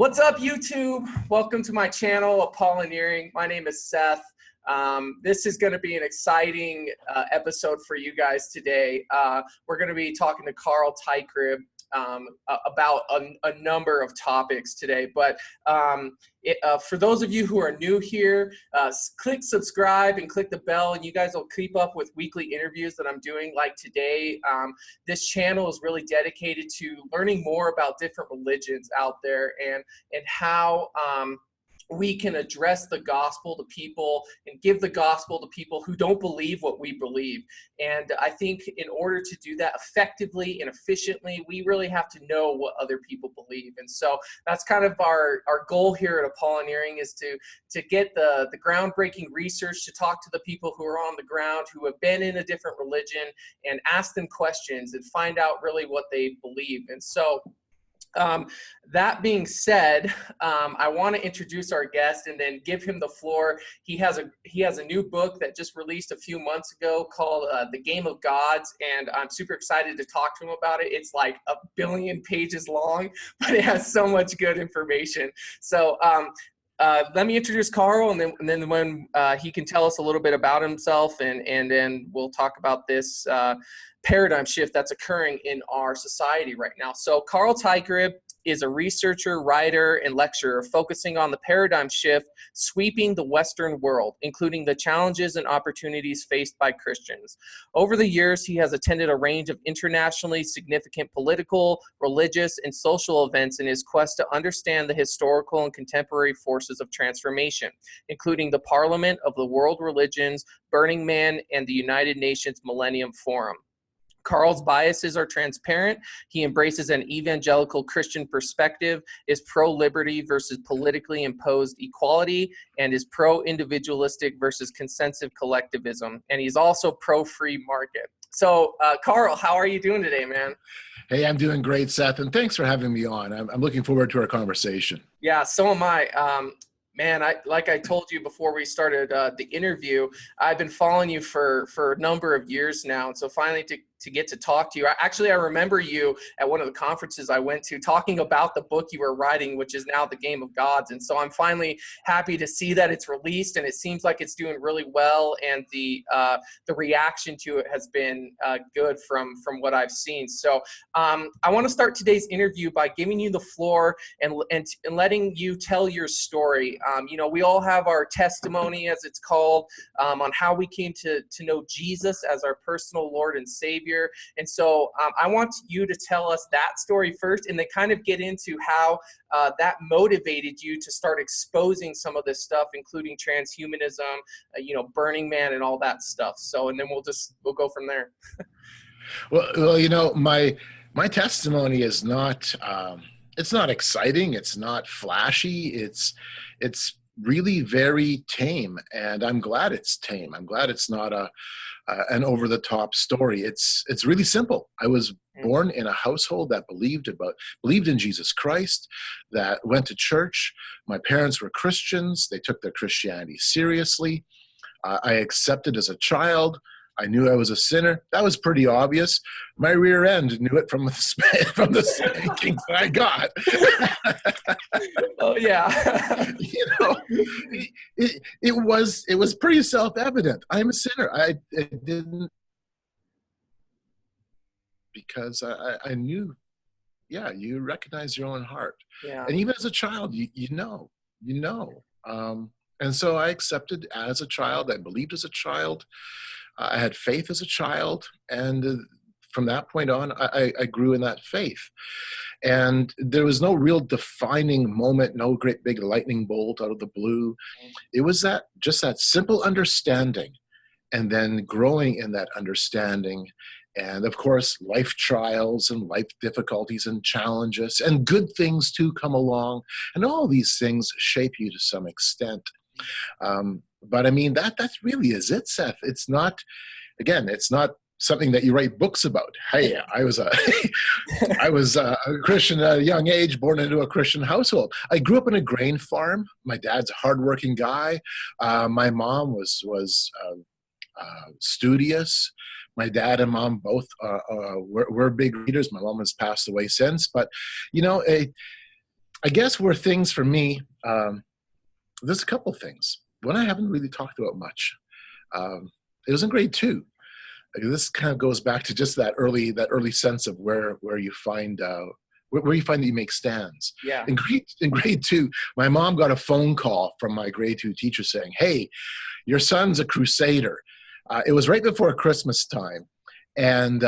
What's up, YouTube? Welcome to my channel, Apolo-neering. My name is Seth. This is going to be an exciting episode for you guys today. We're going to be talking to Carl Teichrib about a number of topics today. But for those of you who are new here, click subscribe and click the bell, and you guys will keep up with weekly interviews that I'm doing like today. This channel is really dedicated to learning more about different religions out there and how we can address the gospel to people and give the gospel to people who don't believe what we believe. And I think in order to do that effectively and efficiently, we really have to know what other people believe. And so that's kind of our goal here at Apolo-neering, is to get the groundbreaking research, to talk to the people who are on the ground, who have been in a different religion, and ask them questions and find out really what they believe. And so that being said, I want to introduce our guest and then give him the floor. He has a new book that just released a few months ago called The Game of Gods, and I'm super excited to talk to him about it. It's like 1 billion pages long, but it has so much good information. So let me introduce Carl, and then when he can tell us a little bit about himself, and then we'll talk about this paradigm shift that's occurring in our society right now. So Carl Teichrib is a researcher, writer, and lecturer focusing on the paradigm shift sweeping the Western world, including the challenges and opportunities faced by Christians. Over the years, he has attended a range of internationally significant political, religious, and social events in his quest to understand the historical and contemporary forces of transformation, including the Parliament of the World Religions, Burning Man, and the United Nations Millennium Forum. Carl's biases are transparent. He embraces an evangelical Christian perspective, is pro-liberty versus politically imposed equality, and is pro-individualistic versus consensus collectivism. And he's also pro-free market. So, Carl, how are you doing today, man? Hey, I'm doing great, Seth, and thanks for having me on. I'm looking forward to our conversation. Yeah, so am I. Man, like I told you before we started the interview, I've been following you for a number of years now. And so finally to get to talk to you, I remember you at one of the conferences I went to talking about the book you were writing, which is now The Game of Gods. And so I'm finally happy to see that it's released, and it seems like it's doing really well. And the reaction to it has been good from what I've seen. So I want to start today's interview by giving you the floor and letting you tell your story. You know, we all have our testimony, as it's called, on how we came to know Jesus as our personal Lord and Savior. And so I want you to tell us that story first, and then kind of get into how that motivated you to start exposing some of this stuff, including transhumanism, you know, Burning Man and all that stuff. So, and then we'll go from there. Well, you know, my testimony is not, it's not exciting. It's not flashy. It's really very tame, and I'm glad it's tame. I'm glad it's not an over-the-top story. It's really simple. I was born in a household that believed in Jesus Christ, that went to church. My parents were Christians. They took their Christianity seriously. I accepted as a child. I knew I was a sinner. That was pretty obvious. My rear end knew it from the spankings that I got. Oh yeah. You know, it was pretty self-evident. I'm a sinner. I didn't, because I knew. Yeah, you recognize your own heart. Yeah. And even as a child, you know. And so I accepted as a child. I believed as a child. I had faith as a child, and from that point on, I grew in that faith. And there was no real defining moment, no great big lightning bolt out of the blue. It was just that simple understanding, and then growing in that understanding. And of course, life trials and life difficulties and challenges and good things too come along. And all these things shape you to some extent. But I mean, that really is it, Seth. It's not, again, it's not something that you write books about. Hey, I was a Christian at a young age, born into a Christian household. I grew up in a grain farm. My dad's a hardworking guy. My mom was studious. My dad and mom both were big readers. My mom has passed away since. But, you know, I guess where things for me, there's a couple things. One I haven't really talked about much. It was in grade 2. This kind of goes back to just that early sense of where you find where you find that you make stands. Yeah. In grade 2, my mom got a phone call from my grade 2 teacher saying, "Hey, your son's a crusader." It was right before Christmas time, and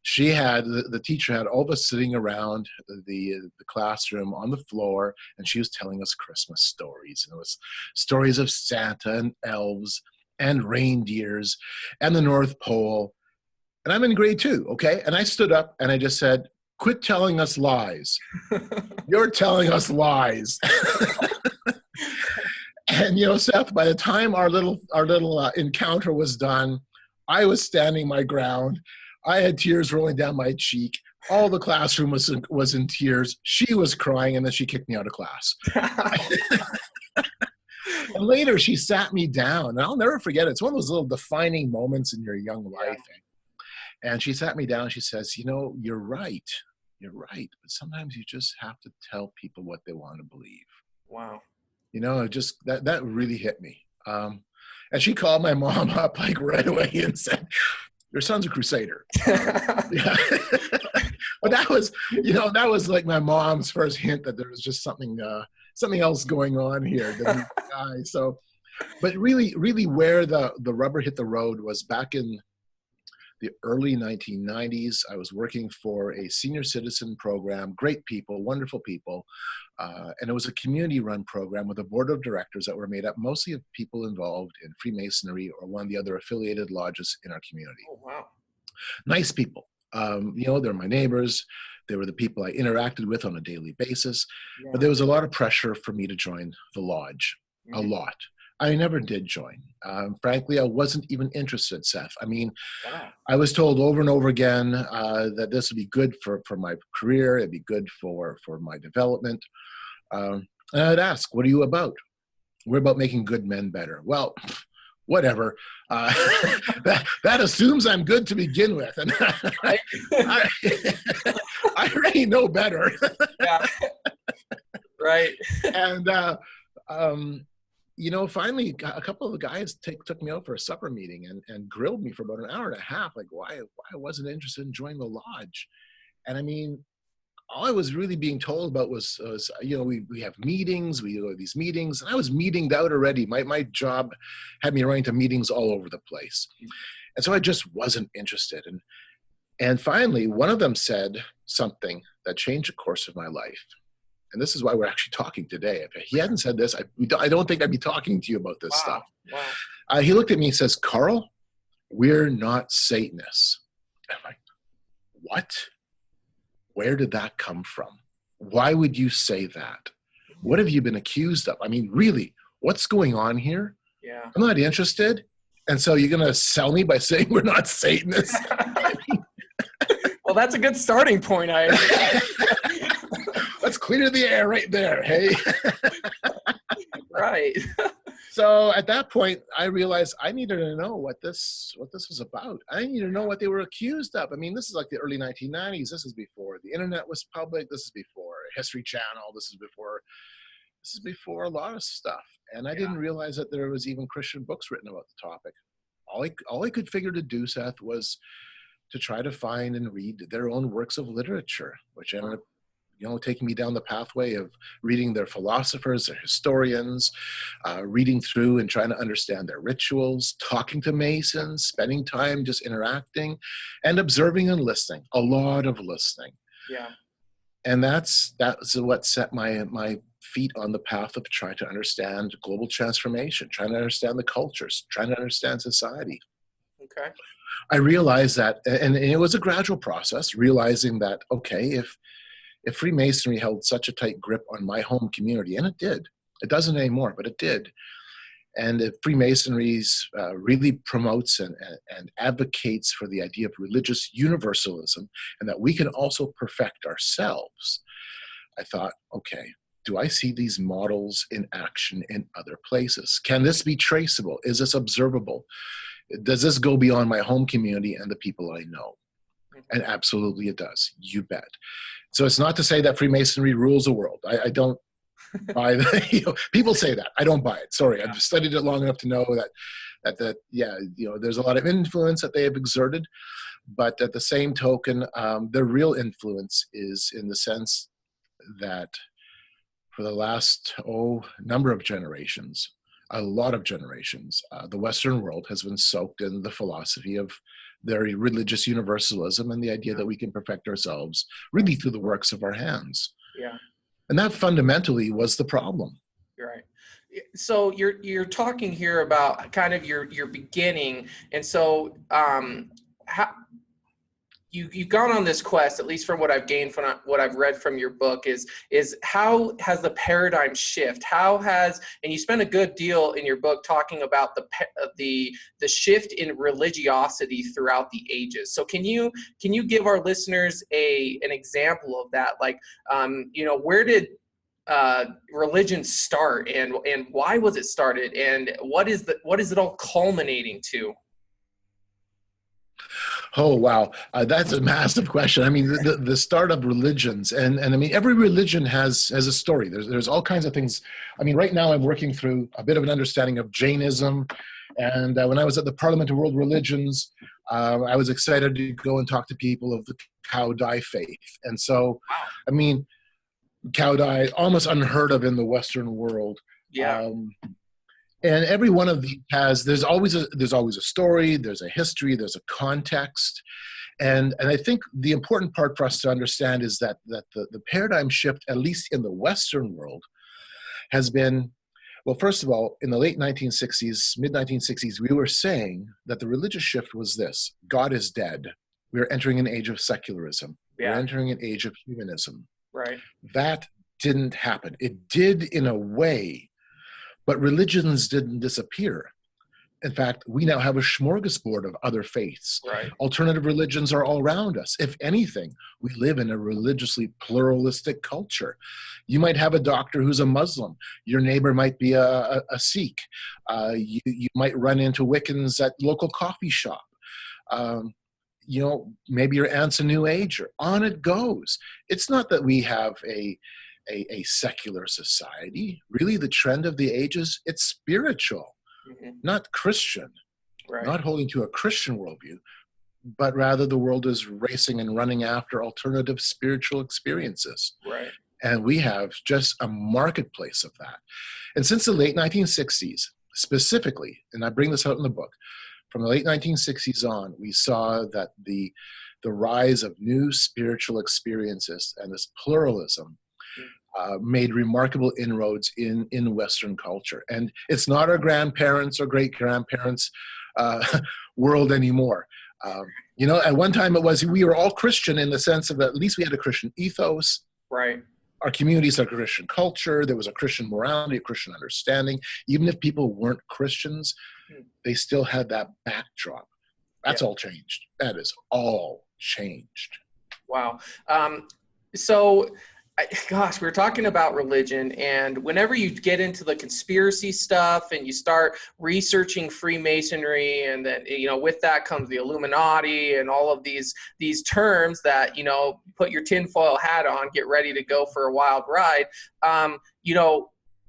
she had the teacher had all of us sitting around the classroom on the floor, and she was telling us Christmas stories. And it was stories of Santa and elves and reindeers and the North Pole. And I'm in grade 2, okay? And I stood up and I just said, "Quit telling us lies. You're telling us lies." And you know, Seth, by the time our little encounter was done, I was standing my ground. I had tears rolling down my cheek. All the classroom was in tears. She was crying, and then she kicked me out of class. And later, she sat me down, and I'll never forget it. It's one of those little defining moments in your young life. Yeah. And she sat me down, and she says, "You know, you're right. You're right. But sometimes you just have to tell people what they want to believe." Wow. You know, just that really hit me. And she called my mom up like right away and said, "Your son's a crusader." Yeah. But that was like my mom's first hint that there was just something else going on here. So, but really where the rubber hit the road was back in the early 1990s. I was working for a senior citizen program, great people, wonderful people. And it was a community-run program with a board of directors that were made up mostly of people involved in Freemasonry or one of the other affiliated lodges in our community. Oh, wow. Nice people. You know, they're my neighbors. They were the people I interacted with on a daily basis. Yeah. But there was a lot of pressure for me to join the lodge, a lot. I never did join. Frankly, I wasn't even interested, Seth. I mean, wow. I was told over and over again that this would be good for my career. It'd be good for my development. And I'd ask, "What are you about?" "We're about making good men better." Well, whatever. That assumes I'm good to begin with. And I already know better. Yeah. Right. And, you know, finally, a couple of the guys took me out for a supper meeting and grilled me for about an hour and a half, like why I wasn't interested in joining the lodge. And I mean, all I was really being told about was you know, we have meetings, we go to these meetings, and I was meetinged out already. My job had me running to meetings all over the place. And so I just wasn't interested. And finally, one of them said something that changed the course of my life. And this is why we're actually talking today. If he hadn't said this, I don't think I'd be talking to you about this stuff. Wow. He looked at me and says, "Carl, we're not Satanists." I'm like, "What? Where did that come from? Why would you say that? What have you been accused of? I mean, really, what's going on here? Yeah. I'm not interested. And so you're going to sell me by saying we're not Satanists?" Well, that's a good starting point. Let's clear the air right there, hey? Right. So at that point, I realized I needed to know what this was about. I needed to know what they were accused of. I mean, this is like the early 1990s. This is before the internet was public. This is before History Channel. This is before a lot of stuff. And I didn't realize that there was even Christian books written about the topic. All I could figure to do, Seth, was to try to find and read their own works of literature, which ended up, you know, taking me down the pathway of reading their philosophers, their historians, reading through and trying to understand their rituals, talking to Masons, spending time just interacting and observing and listening, a lot of listening. Yeah. And that's what set my feet on the path of trying to understand global transformation, trying to understand the cultures, trying to understand society. Okay. I realized that, and it was a gradual process, realizing that, okay, if Freemasonry held such a tight grip on my home community, and it did, it doesn't anymore, but it did, and if Freemasonry really promotes and advocates for the idea of religious universalism, and that we can also perfect ourselves, I thought, okay, do I see these models in action in other places? Can this be traceable? Is this observable? Does this go beyond my home community and the people I know? And absolutely it does. You bet. So it's not to say that Freemasonry rules the world. I don't buy that. People say that. I don't buy it. Sorry. I've studied it long enough to know that yeah, there's a lot of influence that they have exerted, but at the same token, their real influence is in the sense that for the last, number of generations, a lot of generations, the Western world has been soaked in the philosophy of their religious universalism and the idea that we can perfect ourselves really through the works of our hands. Yeah. And that fundamentally was the problem. You're right. So you're talking here about kind of your beginning, and so how you've gone on this quest, at least from what I've gained from what I've read from your book, is how has the paradigm shift? How has, and you spend a good deal in your book talking about the shift in religiosity throughout the ages. So can you give our listeners an example of that? Like, where did religion start, and why was it started, and what is it all culminating to? Oh, wow. That's a massive question. I mean, the start of religions, and I mean, every religion has a story. There's all kinds of things. I mean, right now I'm working through a bit of an understanding of Jainism. And when I was at the Parliament of World Religions, I was excited to go and talk to people of the Cow Dai faith. And so, I mean, Cow Dai, almost unheard of in the Western world. Yeah. And every one of these there's always a story, there's a history, there's a context. And I think the important part for us to understand is that the paradigm shift, at least in the Western world, has been, well, first of all, in the late 1960s, mid-1960s, we were saying that the religious shift was this: God is dead. We're entering an age of secularism. Yeah. We're entering an age of humanism. Right. That didn't happen. It did in a way, but religions didn't disappear. In fact, we now have a smorgasbord of other faiths. Right. Alternative religions are all around us. If anything, we live in a religiously pluralistic culture. You might have a doctor who's a Muslim. Your neighbor might be a Sikh. You might run into Wiccans at local coffee shop. Maybe your aunt's a New Ager. On it goes. It's not that we have a secular society. Really, the trend of the ages, it's spiritual, not Christian, right. Not holding to a Christian worldview, but rather the world is racing and running after alternative spiritual experiences. Right. And we have just a marketplace of that. And since the late 1960s, specifically, and I bring this out in the book, from the late 1960s on, we saw that the rise of new spiritual experiences and this pluralism made remarkable inroads in Western culture. And it's not our grandparents or great-grandparents' world anymore. At one time we were all Christian in the sense of at least we had a Christian ethos. Right. Our communities had a Christian culture. There was a Christian morality, a Christian understanding. Even if people weren't Christians, they still had that backdrop. That's all changed. That is all changed. Wow. We were talking about religion, and whenever you get into the conspiracy stuff and you start researching Freemasonry, and then, with that comes the Illuminati and all of these terms that, put your tinfoil hat on, get ready to go for a wild ride.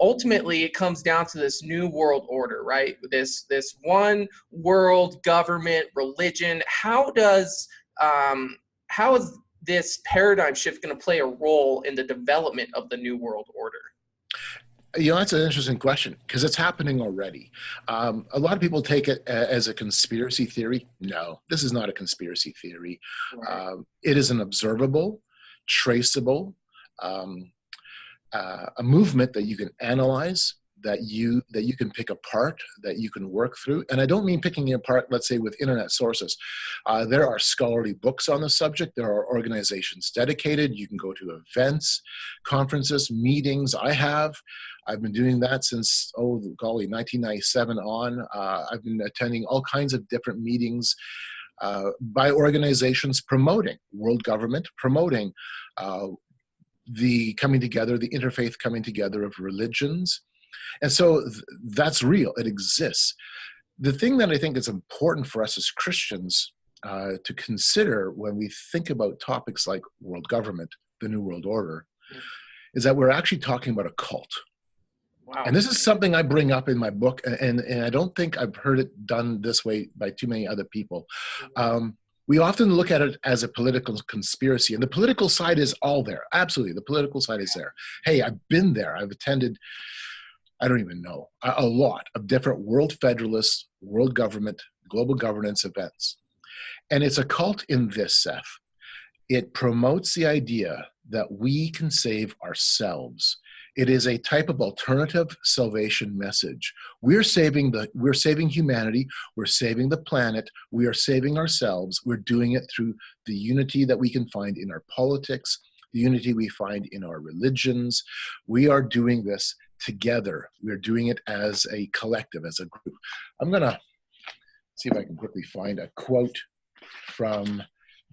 Ultimately it comes down to this new world order, right? This one world government religion. How is this paradigm shift going to play a role in the development of the new world order? That's an interesting question because it's happening already. A lot of people take it as a conspiracy theory. No, this is not a conspiracy theory. Right. It is an observable, traceable, a movement that you can analyze, that you can pick apart, that you can work through. And I don't mean picking it apart, let's say, with internet sources. There are scholarly books on the subject. There are organizations dedicated. You can go to events, conferences, meetings. I've been doing that since, 1997 on. I've been attending all kinds of different meetings by organizations promoting world government, promoting the coming together, the interfaith coming together of religions. And so that's real. It exists. The thing that I think is important for us as Christians to consider when we think about topics like world government, the New World Order, is that we're actually talking about a cult. Wow. And this is something I bring up in my book, and I don't think I've heard it done this way by too many other people. We often look at it as a political conspiracy, and the political side is all there. Absolutely, the political side is there. Hey, I've been there. I've attended, I don't even know, a lot of different world federalist, world government, global governance events. And it's a cult in this, Seth. It promotes the idea that we can save ourselves. It is a type of alternative salvation message. We're saving humanity. We're saving the planet. We are saving ourselves. We're doing it through the unity that we can find in our politics, the unity we find in our religions. We are doing this together. We're doing it as a collective, as a group. I'm gonna see if I can quickly find a quote from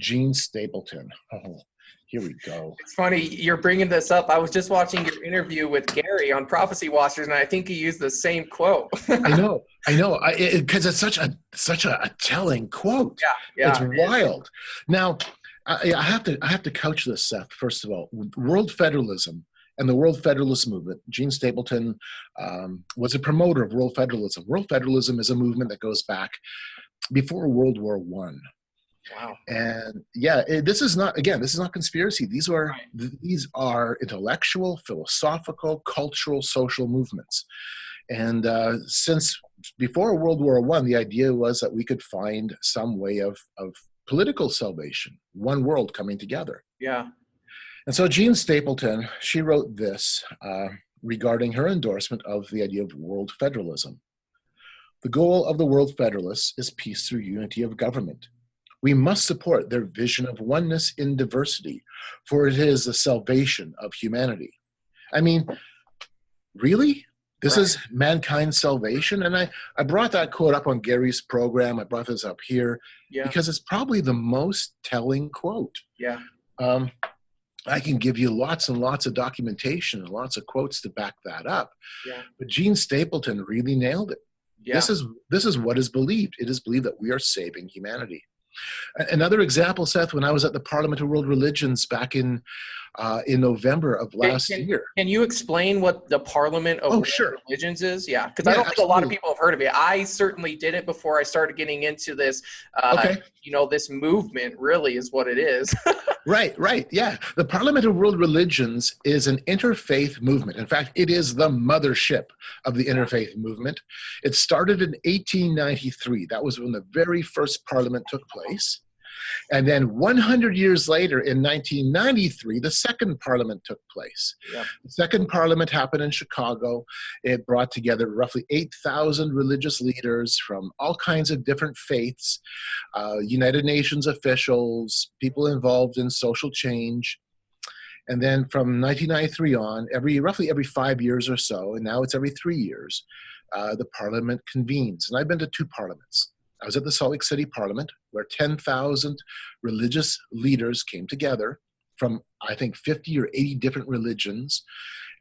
Gene Stapleton. Oh, here we go. It's funny you're bringing this up. I was just watching your interview with Gary on Prophecy Watchers, and I think he used the same quote. I know, because it's such a telling quote. Yeah, it's wild. Now, I have to couch this, Seth. First of all, world federalism and the World Federalist Movement. Gene Stapleton was a promoter of world federalism. World federalism is a movement that goes back before World War I. Wow. And yeah, this is not conspiracy. These are intellectual, philosophical, cultural, social movements. And since before World War I, the idea was that we could find some way of political salvation, one world coming together. Yeah. And so Gene Stapleton, she wrote this regarding her endorsement of the idea of world federalism. The goal of the World Federalists is peace through unity of government. We must support their vision of oneness in diversity, for it is the salvation of humanity. I mean, really? This is mankind's salvation? And I brought that quote up on Gary's program. I brought this up here because it's probably the most telling quote. Yeah. I can give you lots and lots of documentation and lots of quotes to back that up. Yeah. But Gene Stapleton really nailed it. Yeah. This is what is believed. It is believed that we are saving humanity. Another example, Seth, when I was at the Parliament of World Religions back in November of last year. Can you explain what the Parliament of World Religions is? Yeah, because I don't think a lot of people have heard of it. I certainly didn't before I started getting into this. This movement really is what it is. Right. Yeah. The Parliament of World Religions is an interfaith movement. In fact, it is the mothership of the interfaith movement. It started in 1893. That was when the very first parliament took place. And then 100 years later, in 1993, the second parliament took place. Yep. The second parliament happened in Chicago. It brought together roughly 8,000 religious leaders from all kinds of different faiths, United Nations officials, people involved in social change. And then from 1993 on, roughly every 5 years or so, and now it's every 3 years, the parliament convenes. And I've been to 2 parliaments. I was at the Salt Lake City Parliament, where 10,000 religious leaders came together from, I think, 50 or 80 different religions.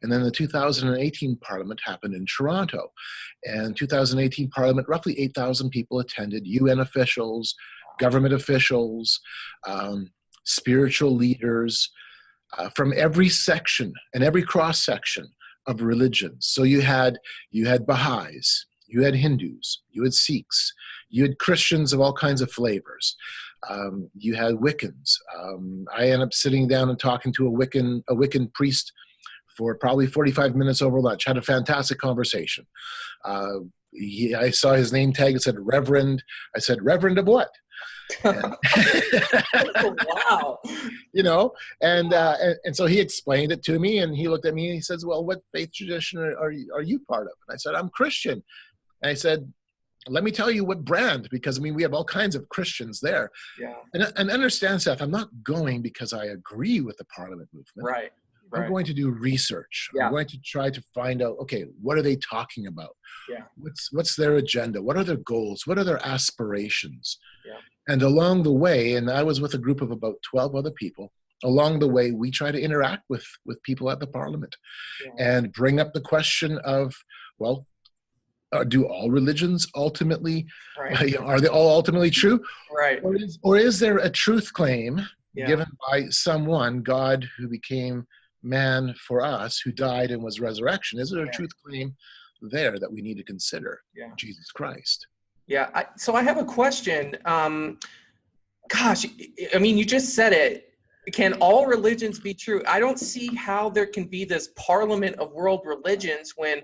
And then the 2018 Parliament happened in Toronto. And 2018 Parliament, roughly 8,000 people attended, UN officials, government officials, spiritual leaders, from every section and every cross-section of religions. So you had Baha'is, you had Hindus, you had Sikhs, you had Christians of all kinds of flavors. You had Wiccans. I ended up sitting down and talking to a Wiccan priest for probably 45 minutes over lunch. Had a fantastic conversation. I saw his name tag. It said Reverend. I said, Reverend of what? And wow. And so he explained it to me, and he looked at me and he says, well, what faith tradition are you part of? And I said, I'm Christian. And I said, let me tell you what brand, because we have all kinds of Christians there. Yeah. And understand, Seth, I'm not going because I agree with the Parliament movement. Right. I'm going to do research. Yeah. I'm going to try to find out, okay, what are they talking about? Yeah. What's their agenda? What are their goals? What are their aspirations? Yeah. And along the way, and I was with a group of about 12 other people, along the way, we try to interact with people at the Parliament and bring up the question of, well, do all religions ultimately, Right. are they all ultimately true? Right. Or is there a truth claim Yeah. given by someone, God, who became man for us, who died and was resurrection? Is there a truth claim there that we need to consider? Yeah. Jesus Christ. Yeah. So I have a question. Gosh, I mean, you just said it. Can all religions be true? I don't see how there can be this parliament of world religions when,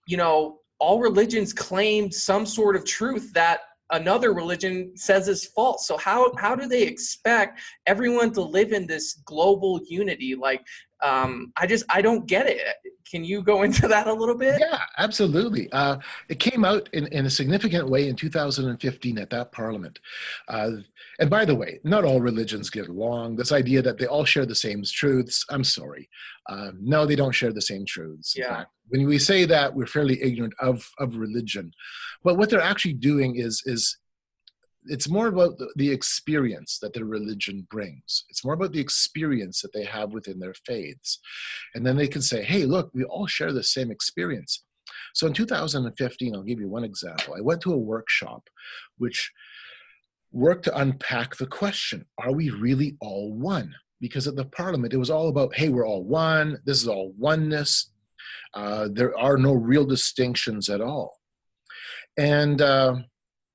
you know, all religions claim some sort of truth that another religion says is false. So how do they expect everyone to live in this global unity? Like, I don't get it. Can you go into that a little bit? Yeah, absolutely. It came out in a significant way in 2015 at that parliament. And by the way, not all religions get along. This idea that they all share the same truths, I'm sorry. No, they don't share the same truths. In fact, when we say that, we're fairly ignorant of religion. But what they're actually doing is it's more about the experience that their religion brings. It's more about the experience that they have within their faiths. And then they can say, hey, look, we all share the same experience. So in 2015, I'll give you one example. I went to a workshop which worked to unpack the question, are we really all one? Because at the parliament, it was all about, hey, we're all one. This is all oneness. There are no real distinctions at all. And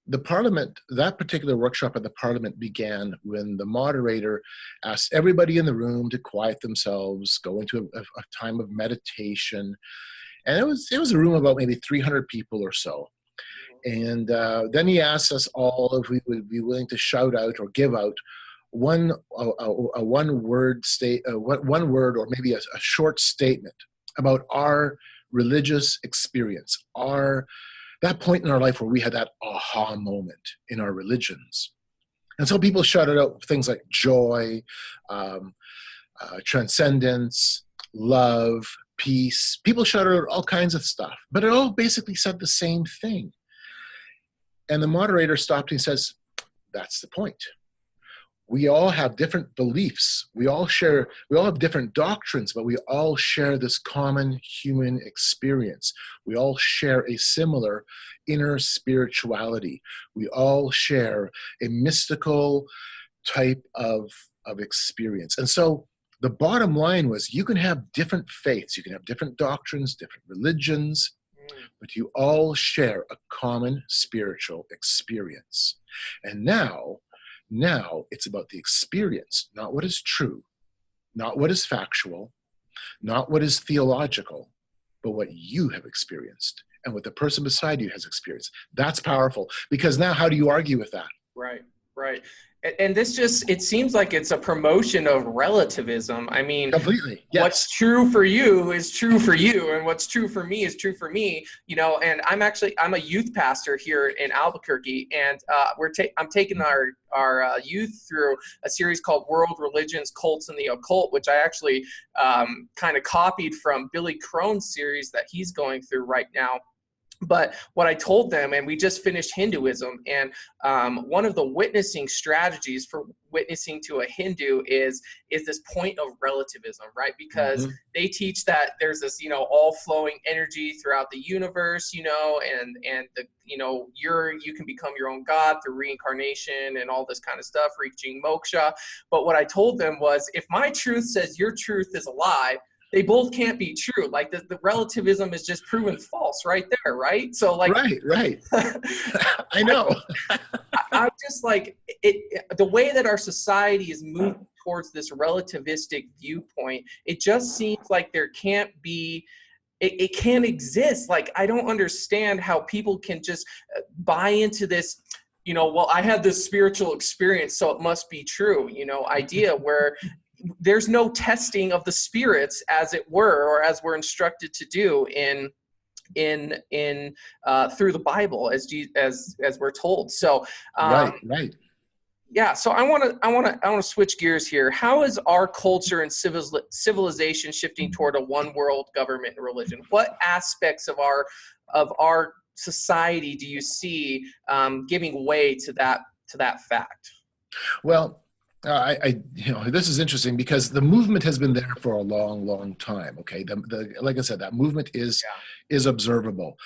the parliament, that particular workshop at the parliament began when the moderator asked everybody in the room to quiet themselves, go into a time of meditation. And it was a room of about maybe 300 people or so. And then he asked us all if we would be willing to shout out or give out one word or maybe a short statement about our religious experience, that point in our life where we had that aha moment in our religions. And so people shouted out things like joy, transcendence, love, peace. People shouted out all kinds of stuff, but it all basically said the same thing. And the moderator stopped and says, that's the point. We all have different beliefs. We all have different doctrines, but we all share this common human experience. We all share a similar inner spirituality. We all share a mystical type of experience. And so the bottom line was, you can have different faiths, you can have different doctrines, different religions, but you all share a common spiritual experience. And now it's about the experience, not what is true, not what is factual, not what is theological, but what you have experienced and what the person beside you has experienced. That's powerful, because now how do you argue with that? Right. And this it seems like it's a promotion of relativism. I mean, completely. Yes. What's true for you is true for you, and what's true for me is true for me. You know, and I'm a youth pastor here in Albuquerque, and I'm taking our youth through a series called World Religions, Cults, and the Occult, which I actually kind of copied from Billy Crone's series that he's going through right now. But what I told them, and we just finished Hinduism, and one of the witnessing strategies for witnessing to a Hindu is this point of relativism, right? Because they teach that there's this, all flowing energy throughout the universe, and the, you can become your own God through reincarnation and all this kind of stuff, reaching moksha. But what I told them was, if my truth says your truth is a lie, they both can't be true. Like the relativism is just proven false right there, right? So like, right. I know. I'm just like, the way that our society is moving towards this relativistic viewpoint, it just seems like there can't be, it can't exist. Like, I don't understand how people can just buy into this, well, I had this spiritual experience, so it must be true, idea where there's no testing of the spirits, as it were, or as we're instructed to do in through the Bible, as we're told. So right. Yeah. So I want to switch gears here. How is our culture and civilization shifting toward a one world government and religion? What aspects of our society do you see giving way to that fact? Well, this is interesting, because the movement has been there for a long time. Okay, like I said, that movement is observable.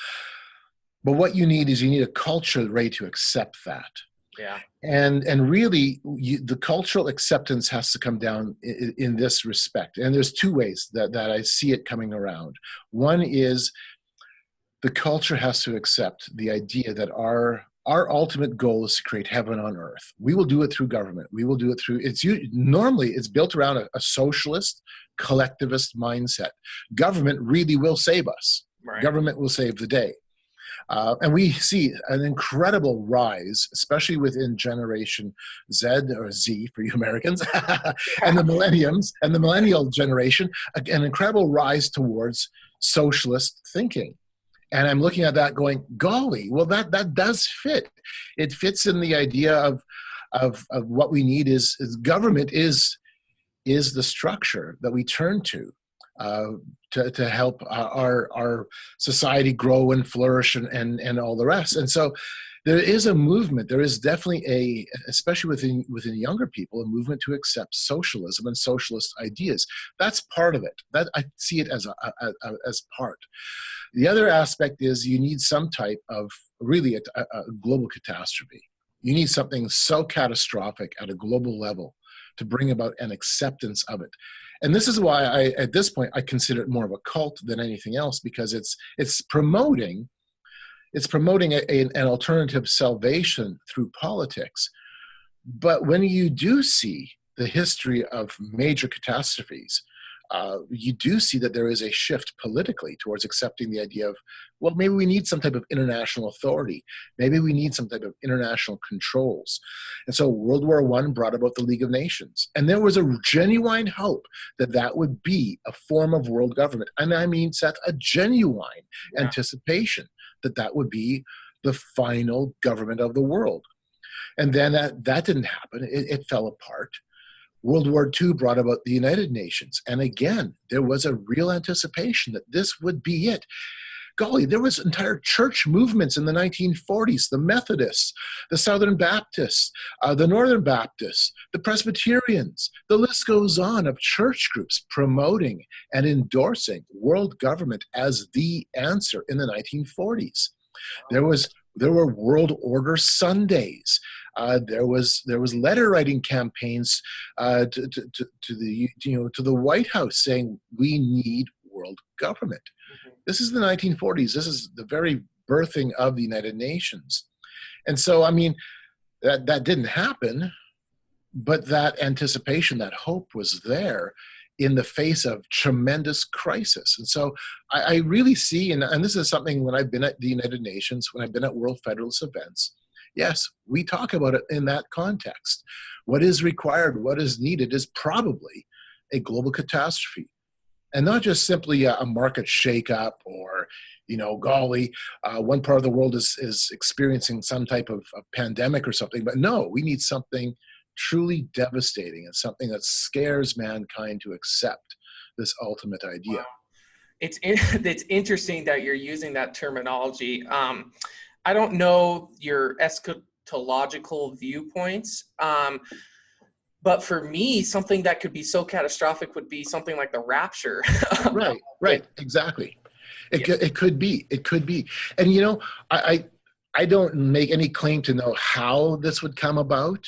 But what you need is you need a culture ready to accept that. Yeah. And really, the cultural acceptance has to come down in this respect. And there's two ways that I see it coming around. One is the culture has to accept the idea that our ultimate goal is to create heaven on earth. We will do it through government. We will do it through, normally it's built around a socialist, collectivist mindset. Government really will save us. Right. Government will save the day. And we see an incredible rise, especially within Generation Z or Z for you Americans, and the millenniums and the millennial generation, an incredible rise towards socialist thinking. And I'm looking at that going, golly, well, that does fit. It fits in the idea of what we need is government is the structure that we turn to help our society grow and flourish and all the rest. And so there is a movement. There is definitely especially within younger people, a movement to accept socialism and socialist ideas. That's part of it. That I see it as part. The other aspect is you need some type of really a global catastrophe. You need something so catastrophic at a global level to bring about an acceptance of it. And this is why at this point, I consider it more of a cult than anything else, because it's promoting an alternative salvation through politics. But when you do see the history of major catastrophes, you do see that there is a shift politically towards accepting the idea of, well, maybe we need some type of international authority. Maybe we need some type of international controls. And so World War I brought about the League of Nations. And there was a genuine hope that that would be a form of world government. And I mean, Seth, a genuine anticipation that that would be the final government of the world. And then that didn't happen. It fell apart. World War II brought about the United Nations. And again, there was a real anticipation that this would be it. Golly, there was entire church movements in the 1940s, the Methodists, the Southern Baptists, the Northern Baptists, the Presbyterians. The list goes on of church groups promoting and endorsing world government as the answer in the 1940s. There were World Order Sundays. There was letter writing campaigns to the White House saying we need world government. Mm-hmm. This is the 1940s. This is the very birthing of the United Nations. And so, I mean, that didn't happen, but that anticipation, that hope was there in the face of tremendous crisis. And so I really see, and this is something when I've been at the United Nations, when I've been at World Federalist events, yes, we talk about it in that context. What is required, what is needed is probably a global catastrophe. And not just simply a market shakeup or, golly, one part of the world is experiencing some type of pandemic or something. But no, we need something truly devastating and something that scares mankind to accept this ultimate idea. Wow. It's interesting that you're using that terminology. I don't know your eschatological viewpoints, but for me, something that could be so catastrophic would be something like the rapture. Right, exactly. It could be. And I don't make any claim to know how this would come about,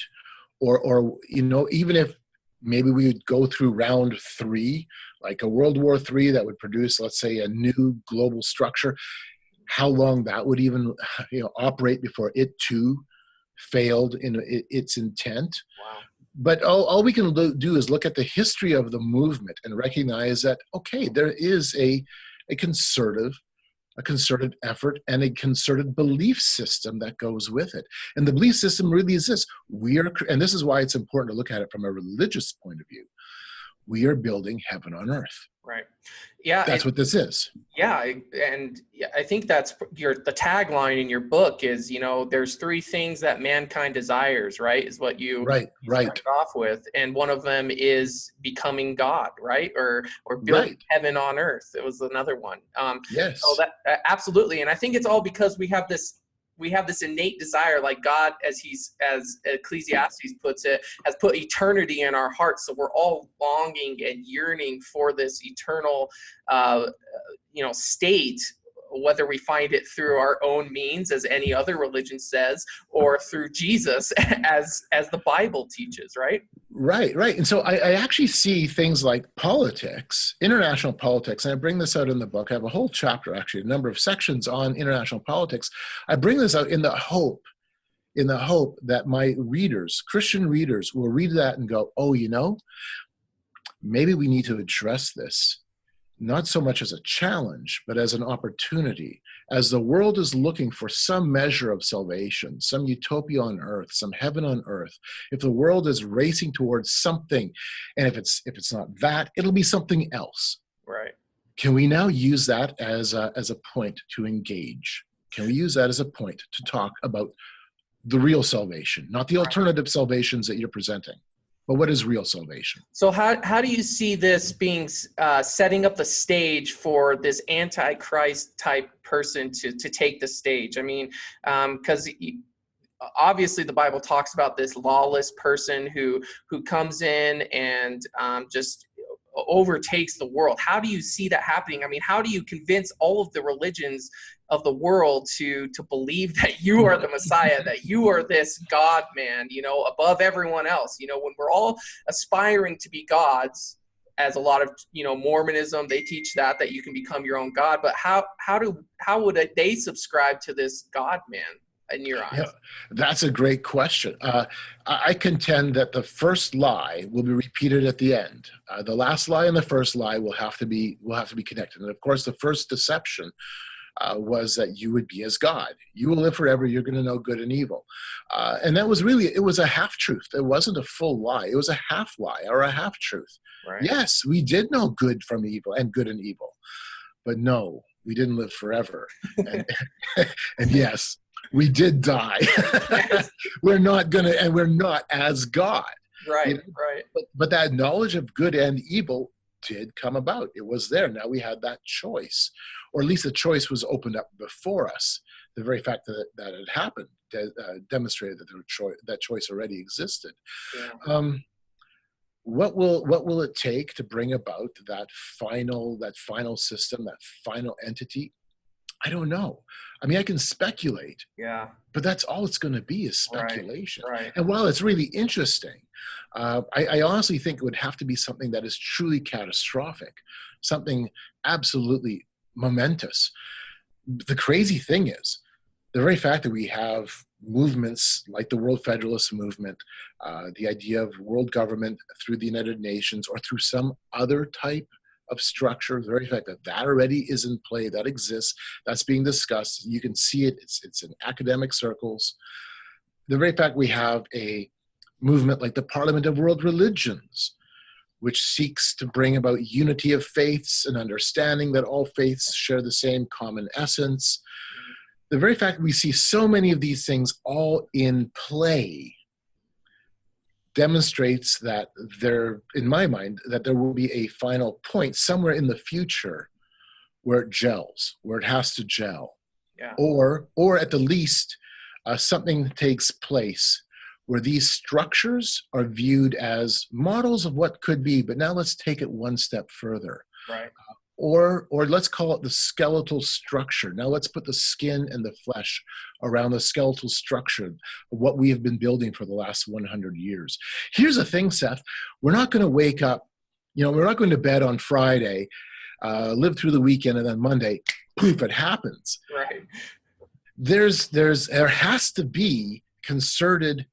or even if maybe we would go through round 3, like a World War III that would produce, let's say, a new global structure. How long that would even operate before it too failed in its intent. Wow. But all we can do is look at the history of the movement and recognize that, okay, there is a concerted effort and a concerted belief system that goes with it. And the belief system really is this. And this is why it's important to look at it from a religious point of view. We are building heaven on earth. Right. Yeah. That's what this is. Yeah. And I think that's the tagline in your book is, there's 3 things that mankind desires, right? Is what you started off with. And one of them is becoming God, right? Or building heaven on earth. It was another one. Yes. So that absolutely. And I think it's all because we have this innate desire, like God, as Ecclesiastes puts it, has put eternity in our hearts. So we're all longing and yearning for this eternal, state whether we find it through our own means, as any other religion says, or through Jesus, as the Bible teaches, right? Right, right. And so I actually see things like politics, international politics, and I bring this out in the book. I have a whole chapter, actually, a number of sections on international politics. I bring this out in the hope that my readers, Christian readers, will read that and go, oh, you know, maybe we need to address this, not so much as a challenge, but as an opportunity. As the world is looking for some measure of salvation, some utopia on earth, some heaven on earth, if the world is racing towards something, and if it's not that, it'll be something else. Right. Can we now use that as a point to engage? Can we use that as a point to talk about the real salvation, not the alternative salvations that you're presenting? But what is real salvation? So how do you see this being setting up the stage for this Antichrist type person to take the stage? I mean, because obviously the Bible talks about this lawless person who comes in and just overtakes the world. How do you see that happening? I mean, how do you convince all of the religions of the world to believe that you are the Messiah, that you are this God man, you know, above everyone else? You know, when we're all aspiring to be gods, as a lot of, you know, Mormonism, they teach that you can become your own God. But how would they subscribe to this God man in your eyes? Yeah, that's a great question. I contend that the first lie will be repeated at the end. The last lie and the first lie will have to be connected. And of course, the first deception was that you would be as God. You will live forever. You're going to know good and evil. And that was really, it was a half truth. It wasn't a full lie. It was a half lie or a half truth. Right. Yes, we did know good from evil and good and evil, but no, we didn't live forever. And, and yes, we did die. Yes. We're not as God. Right, you know? right. But that knowledge of good and evil did come about. It was there. Now we had that choice, or at least the choice was opened up before us. The very fact that it happened demonstrated that that choice already existed. Yeah. What will it take to bring about that final system, that final entity? I don't know. I mean, I can speculate. Yeah. But that's all it's going to be, is speculation. Right. And while it's really interesting, I honestly think it would have to be something that is truly catastrophic, something absolutely momentous. The crazy thing is, the very fact that we have movements like the World Federalist Movement, the idea of world government through the United Nations or through some other type of structure, the very fact that already is in play, that exists, that's being discussed, you can see it, it's in academic circles. The very fact we have a movement like the Parliament of World Religions, which seeks to bring about unity of faiths and understanding that all faiths share the same common essence. The very fact that we see so many of these things all in play demonstrates that in my mind, that there will be a final point somewhere in the future where it gels, where it has to gel. Yeah. Or at the least, something takes place where these structures are viewed as models of what could be, but now let's take it one step further. Right. Or let's call it the skeletal structure. Now let's put the skin and the flesh around the skeletal structure of what we have been building for the last 100 years. Here's the thing, Seth. We're not going to wake up, we're not going to bed on Friday, live through the weekend, and then Monday, poof, it happens. Right. There has to be concerted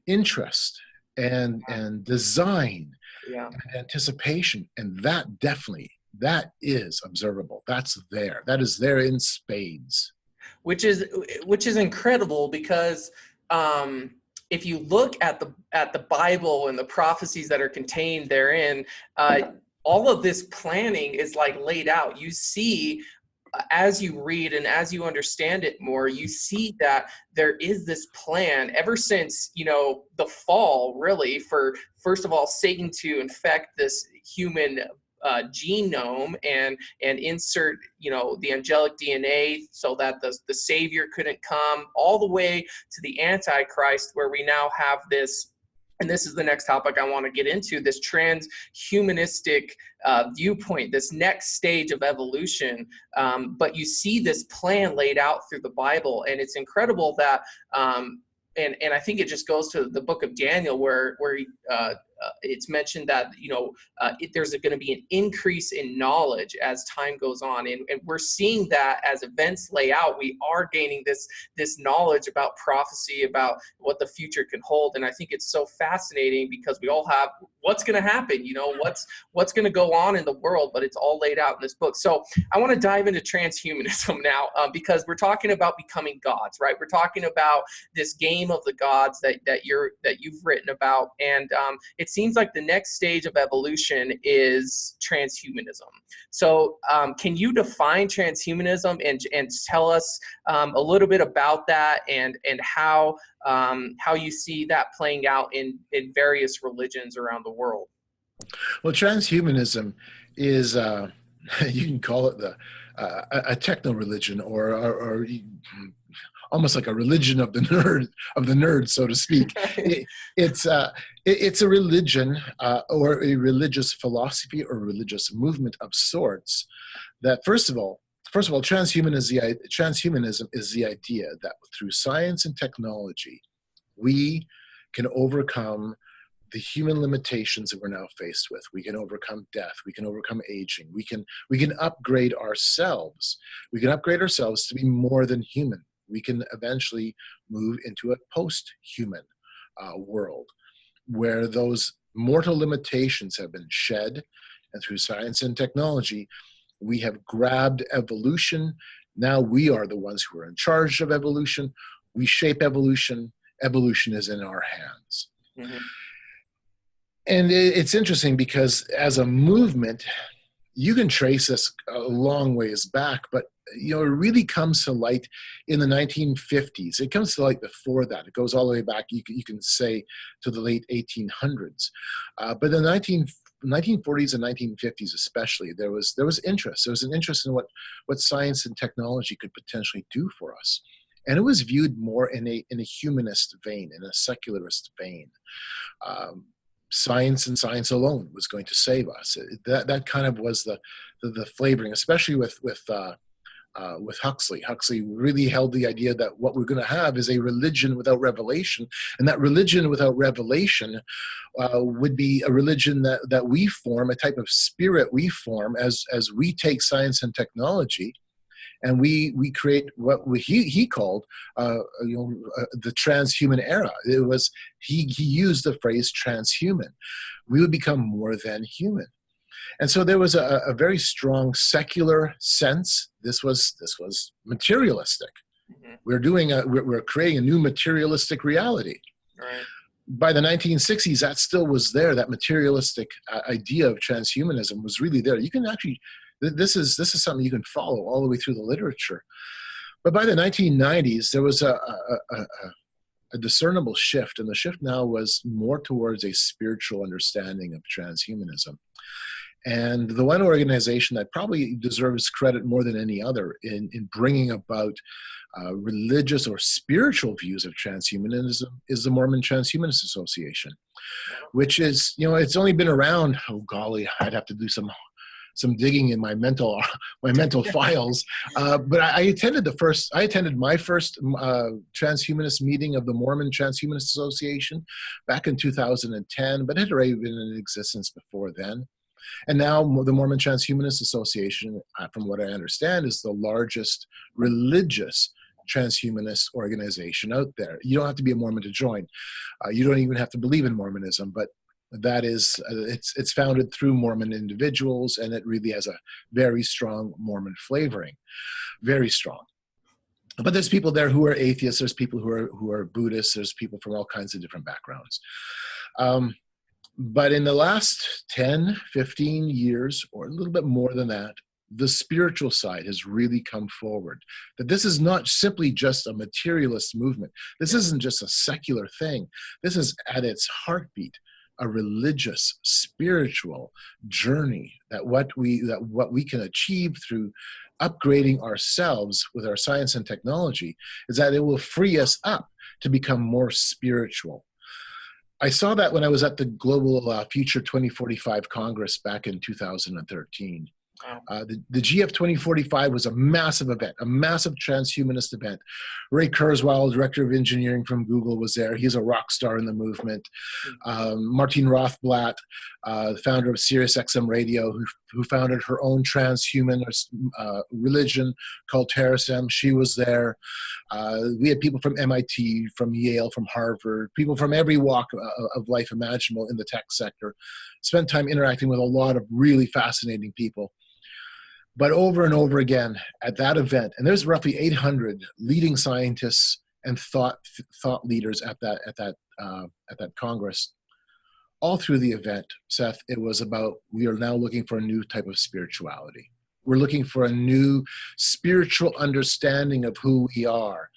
interest and design, yeah, and anticipation, and that is observable. That's there. That is there in spades. Which is incredible, because if you look at the Bible and the prophecies that are contained therein, all of this planning is like laid out. You see, as you read and as you understand it more, you see that there is this plan ever since, the fall, really, for, first of all, Satan to infect this human genome and insert, the angelic DNA so that the Savior couldn't come, all the way to the Antichrist, where we now have this and this is the next topic I want to get into, this transhumanistic viewpoint, this next stage of evolution. But you see this plan laid out through the Bible, and it's incredible that, and I think it just goes to the book of Daniel where it's mentioned that, there's going to be an increase in knowledge as time goes on. And we're seeing that as events lay out, we are gaining this knowledge about prophecy, about what the future can hold. And I think it's so fascinating because we all have what's going to happen, what's going to go on in the world, but it's all laid out in this book. So I want to dive into transhumanism now, because we're talking about becoming gods, right? We're talking about this game of the gods that you've written about. And it seems like the next stage of evolution is transhumanism. So can you define transhumanism and tell us a little bit about that and how you see that playing out in various religions around the world? Well, transhumanism is, you can call it a techno-religion or almost like a religion of the nerd, so to speak. It's a religion or a religious philosophy or religious movement of sorts that, first of all, transhumanism is the idea that through science and technology, we can overcome the human limitations that we're now faced with. We can overcome death. We can overcome aging. We can upgrade ourselves. We can upgrade ourselves to be more than human. We can eventually move into a post-human world where those mortal limitations have been shed, and through science and technology, we have grabbed evolution. Now we are the ones who are in charge of evolution. We shape evolution. Evolution is in our hands. Mm-hmm. And it's interesting because as a movement, you can trace this a long ways back, but it really comes to light in the 1950s. It comes to light before that. It goes all the way back, you can say, to the late 1800s. But in the 1940s and 1950s especially, there was interest. There was an interest in what science and technology could potentially do for us. And it was viewed more in a humanist vein, in a secularist vein. Science and science alone was going to save us. That kind of was the flavoring, especially with Huxley. Huxley really held the idea that what we're going to have is a religion without revelation, and that religion without revelation would be a religion that we form, a type of spirit we form as we take science and technology, and we create what he called the transhuman era. It was he used the phrase transhuman. We would become more than human. And so there was a very strong secular sense. This was materialistic. Mm-hmm. We're creating a new materialistic reality. Right. By the 1960s, that still was there. That materialistic idea of transhumanism was really there. You can actually, this is something you can follow all the way through the literature. But by the 1990s, there was a discernible shift, and the shift now was more towards a spiritual understanding of transhumanism. And the one organization that probably deserves credit more than any other in bringing about religious or spiritual views of transhumanism is the Mormon Transhumanist Association, which is, it's only been around, oh golly, I'd have to do some digging in my mental files. But I attended my first transhumanist meeting of the Mormon Transhumanist Association back in 2010, but it had already been in existence before then. And now the Mormon Transhumanist Association, from what I understand, is the largest religious transhumanist organization out there. You don't have to be a Mormon to join. You don't even have to believe in Mormonism, but that is, it's founded through Mormon individuals, and it really has a very strong Mormon flavoring, very strong. But there's people there who are atheists. There's people who are Buddhists. There's people from all kinds of different backgrounds. But in the last 10, 15 years, or a little bit more than that, the spiritual side has really come forward. That this is not simply just a materialist movement. This isn't just a secular thing. This is at its heartbeat a religious, spiritual journey that what we can achieve through upgrading ourselves with our science and technology is that it will free us up to become more spiritual. I saw that when I was at the Global Future 2045 Congress back in 2013. Wow. The GF 2045 was a massive event, a massive transhumanist event. Ray Kurzweil, director of engineering from Google, was there. He's a rock star in the movement. Martine Rothblatt, the founder of SiriusXM Radio, who founded her own transhumanist religion called Teichrib, she was there. We had people from MIT, from Yale, from Harvard, people from every walk of life imaginable in the tech sector. Spent time interacting with a lot of really fascinating people. But over and over again at that event, and there's roughly 800 leading scientists and thought leaders at that Congress, all through the event, Seth, it was about, we are now looking for a new type of spirituality. We're looking for a new spiritual understanding of who we are.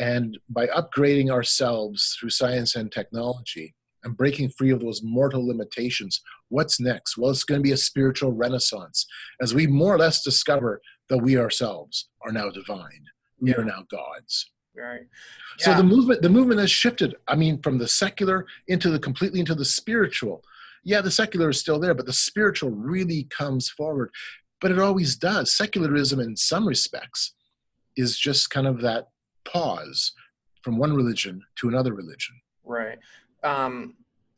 And by upgrading ourselves through science and technology and breaking free of those mortal limitations, what's next? Well, it's going to be a spiritual renaissance as we more or less discover that we ourselves are now divine. We are now gods. Right. So the movement has shifted. I mean, from the secular completely into the spiritual. Yeah, the secular is still there, but the spiritual really comes forward. But it always does. Secularism, in some respects, is just kind of that pause from one religion to another religion. Right.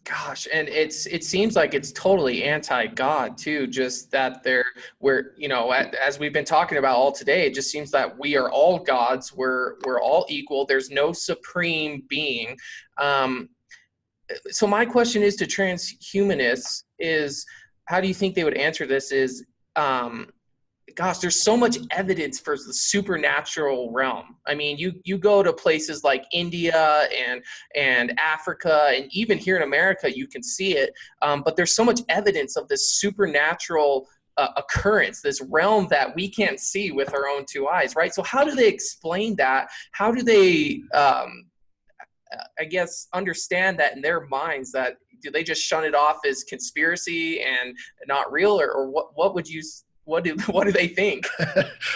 Gosh, and it seems like it's totally anti-God too. Just that we're as we've been talking about all today, it just seems that we are all gods. We're all equal. There's no supreme being. So my question is to transhumanists is, how do you think they would answer this? Is gosh, there's so much evidence for the supernatural realm. I mean, you go to places like India and Africa, and even here in America, you can see it. But there's so much evidence of this supernatural occurrence, this realm that we can't see with our own two eyes, right? So how do they explain that? How do they, I guess, understand that in their minds? That do they just shun it off as conspiracy and not real, or what would you? What do they think?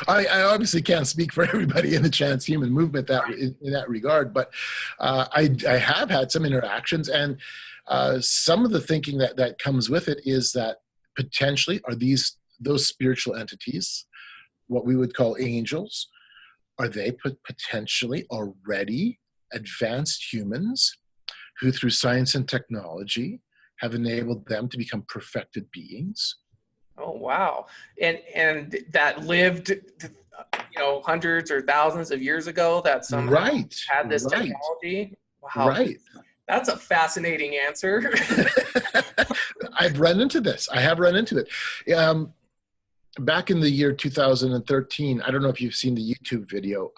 I obviously can't speak for everybody in the transhuman movement in that regard, but I have had some interactions, and some of the thinking that comes with it is that potentially are those spiritual entities, what we would call angels, are they potentially already advanced humans who through science and technology have enabled them to become perfected beings? Oh, wow. And that lived, hundreds or thousands of years ago, that somehow had this technology. Wow. Right. That's a fascinating answer. I've run into this. I have run into it. Back in the year 2013, I don't know if you've seen the YouTube video.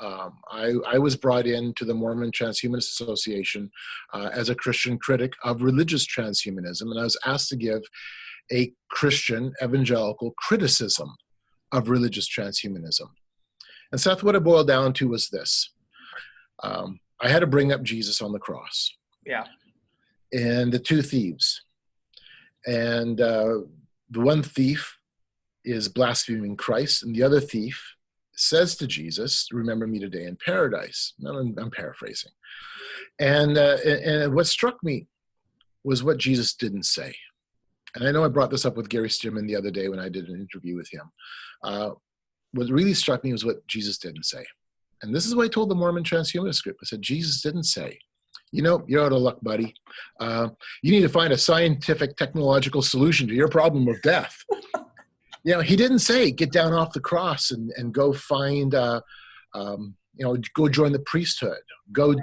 I was brought in to the Mormon Transhumanist Association as a Christian critic of religious transhumanism, and I was asked to give a Christian evangelical criticism of religious transhumanism. And Seth, what it boiled down to was this. I had to bring up Jesus on the cross. Yeah. And the two thieves. And the one thief is blaspheming Christ, and the other thief says to Jesus, "Remember me today in paradise." Now, I'm paraphrasing. And what struck me was what Jesus didn't say. And I know I brought this up with Gary Stearman the other day when I did an interview with him. What really struck me was what Jesus didn't say. And this is what I told the Mormon Transhumanist group. I said, Jesus didn't say, you're out of luck, buddy. You need to find a scientific, technological solution to your problem of death. He didn't say, get down off the cross and go find, go join the priesthood. Go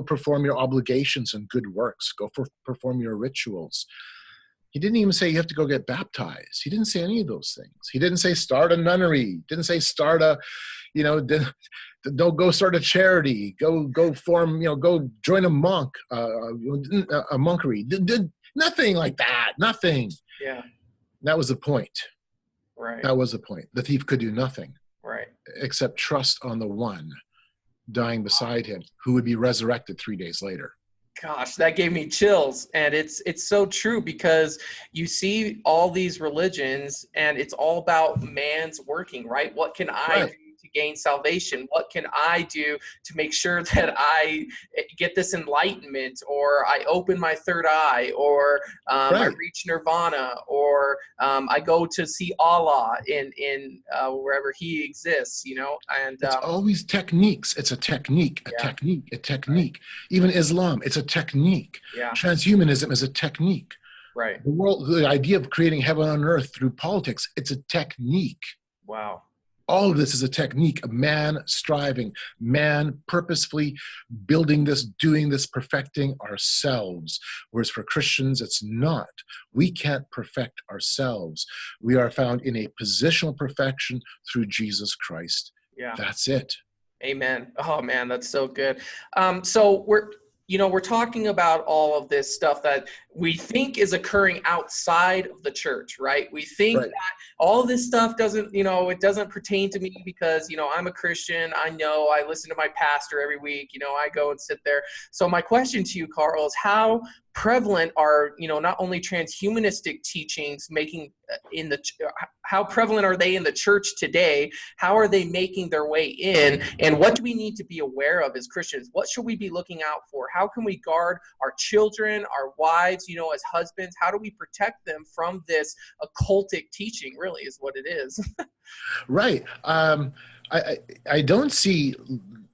perform your obligations and good works. Go perform your rituals. He didn't even say you have to go get baptized. He didn't say any of those things. He didn't say start a nunnery. He didn't say start a, don't go start a charity. Go form, go join a monk, a monkery. Nothing like that. Nothing. Yeah. That was the point. Right. That was the point. The thief could do nothing. Right. Except trust on the one dying beside him who would be resurrected 3 days later. Gosh, that gave me chills. And it's so true, because you see all these religions and it's all about man's working, right? What can I do to gain salvation? What can I do to make sure that I get this enlightenment, or I open my third eye, or I reach nirvana, or I go to see Allah in wherever he exists, you know? And it's always techniques. It's a technique, a technique, a technique. Right. Even Islam, it's a technique. Yeah. Transhumanism is a technique. Right. The idea of creating heaven on earth through politics, it's a technique. Wow. All of this is a technique of man striving, man purposefully building this, doing this, perfecting ourselves. Whereas for Christians, it's not. We can't perfect ourselves. We are found in a positional perfection through Jesus Christ. Yeah. That's it. Amen. Oh man, that's so good. So we're talking about all of this stuff that we think is occurring outside of the church, right? We think that all this stuff doesn't, it doesn't pertain to me because, I'm a Christian. I know I listen to my pastor every week, I go and sit there. So my question to you, Carl, is how prevalent are, not only transhumanistic teachings how prevalent are they in the church today? How are they making their way in? And what do we need to be aware of as Christians? What should we be looking out for? How can we guard our children, our wives, as husbands? How do we protect them from this occultic teaching, really, is what it is? Right. I don't see,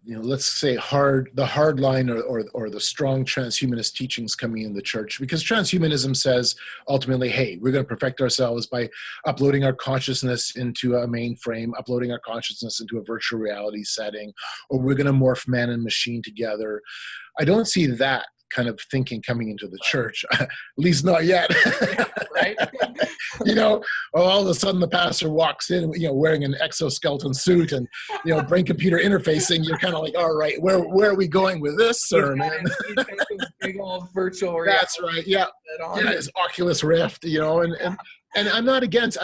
let's say the hard line or the strong transhumanist teachings coming in the church, because transhumanism says ultimately, hey, we're going to perfect ourselves by uploading our consciousness into a mainframe, uploading our consciousness into a virtual reality setting, or we're going to morph man and machine together. I don't see that kind of thinking coming into the church, at least not yet. Right. All of a sudden the pastor walks in, wearing an exoskeleton suit and, brain computer interfacing. You're kind of like, all right, where are we going with this sermon? He's got this big old virtual reality. That's right. Yeah. His Oculus Rift, and I'm not against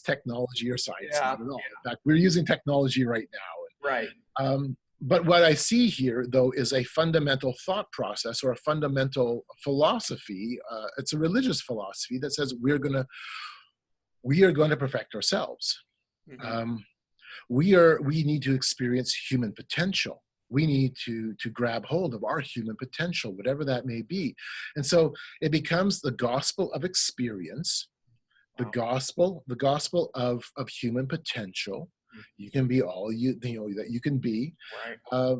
technology or science, not at all. In fact, we're using technology right now. Right. But what I see here, though, is a fundamental thought process or a fundamental philosophy. It's a religious philosophy that says we are going to perfect ourselves. Mm-hmm. We need to experience human potential. We need to grab hold of our human potential, whatever that may be. And so it becomes the gospel of experience, the gospel of human potential. You can be all that you can be. Right.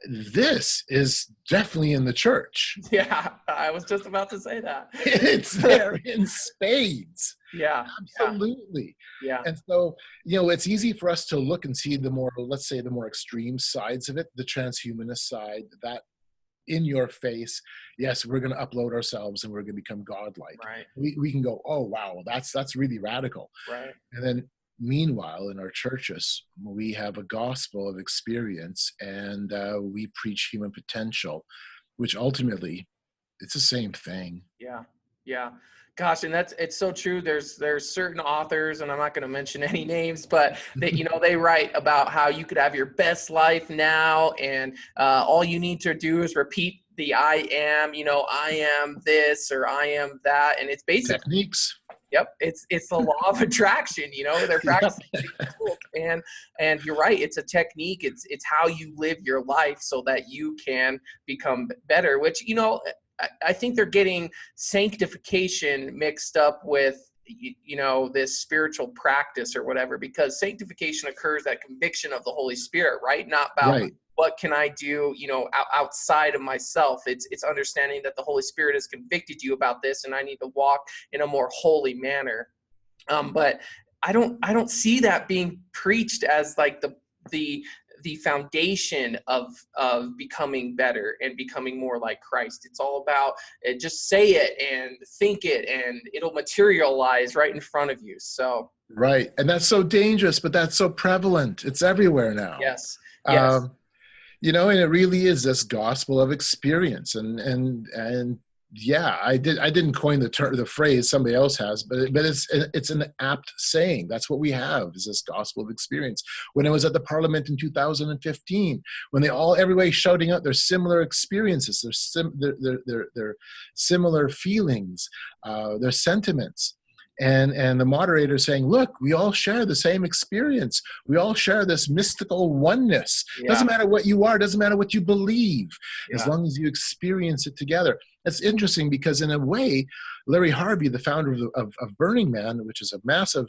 This is definitely in the church. Yeah, I was just about to say that. It's there in spades. Yeah, absolutely. Yeah. And so, it's easy for us to look and see the more extreme sides of it, the transhumanist side, that in your face, yes, we're going to upload ourselves and we're going to become godlike. Right. We can go, oh wow, that's really radical. Right. And then meanwhile, in our churches, we have a gospel of experience, and we preach human potential, which ultimately, it's the same thing. Yeah. Gosh, and it's so true. There's certain authors, and I'm not going to mention any names, but they write about how you could have your best life now, and all you need to do is repeat the I am, I am this or I am that, and it's basically techniques. Yep, it's the law of attraction. They're practicing and you're right. It's a technique. It's how you live your life so that you can become better. Which I think they're getting sanctification mixed up with this spiritual practice or whatever, because sanctification occurs, that conviction of the Holy Spirit, right? Not about what can I do, outside of myself. It's understanding that the Holy Spirit has convicted you about this, and I need to walk in a more holy manner. But I don't see that being preached as like the foundation of becoming better and becoming more like Christ. It's all about just say it and think it, and it'll materialize right in front of you. So right, and that's so dangerous, but that's so prevalent. It's everywhere now. Yes. And it really is this gospel of experience, and yeah, I didn't coin the phrase, somebody else has, but it's an apt saying. That's what we have, is this gospel of experience. When I was at the Parliament in 2015, when everybody shouting out their similar experiences, their similar feelings, their sentiments, And the moderator saying, look, we all share the same experience. We all share this mystical oneness. Yeah. Doesn't matter what you are, doesn't matter what you believe, as Yeah. long as you experience it together. It's interesting because in a way, Larry Harvey, the founder of Burning Man, which is a massive,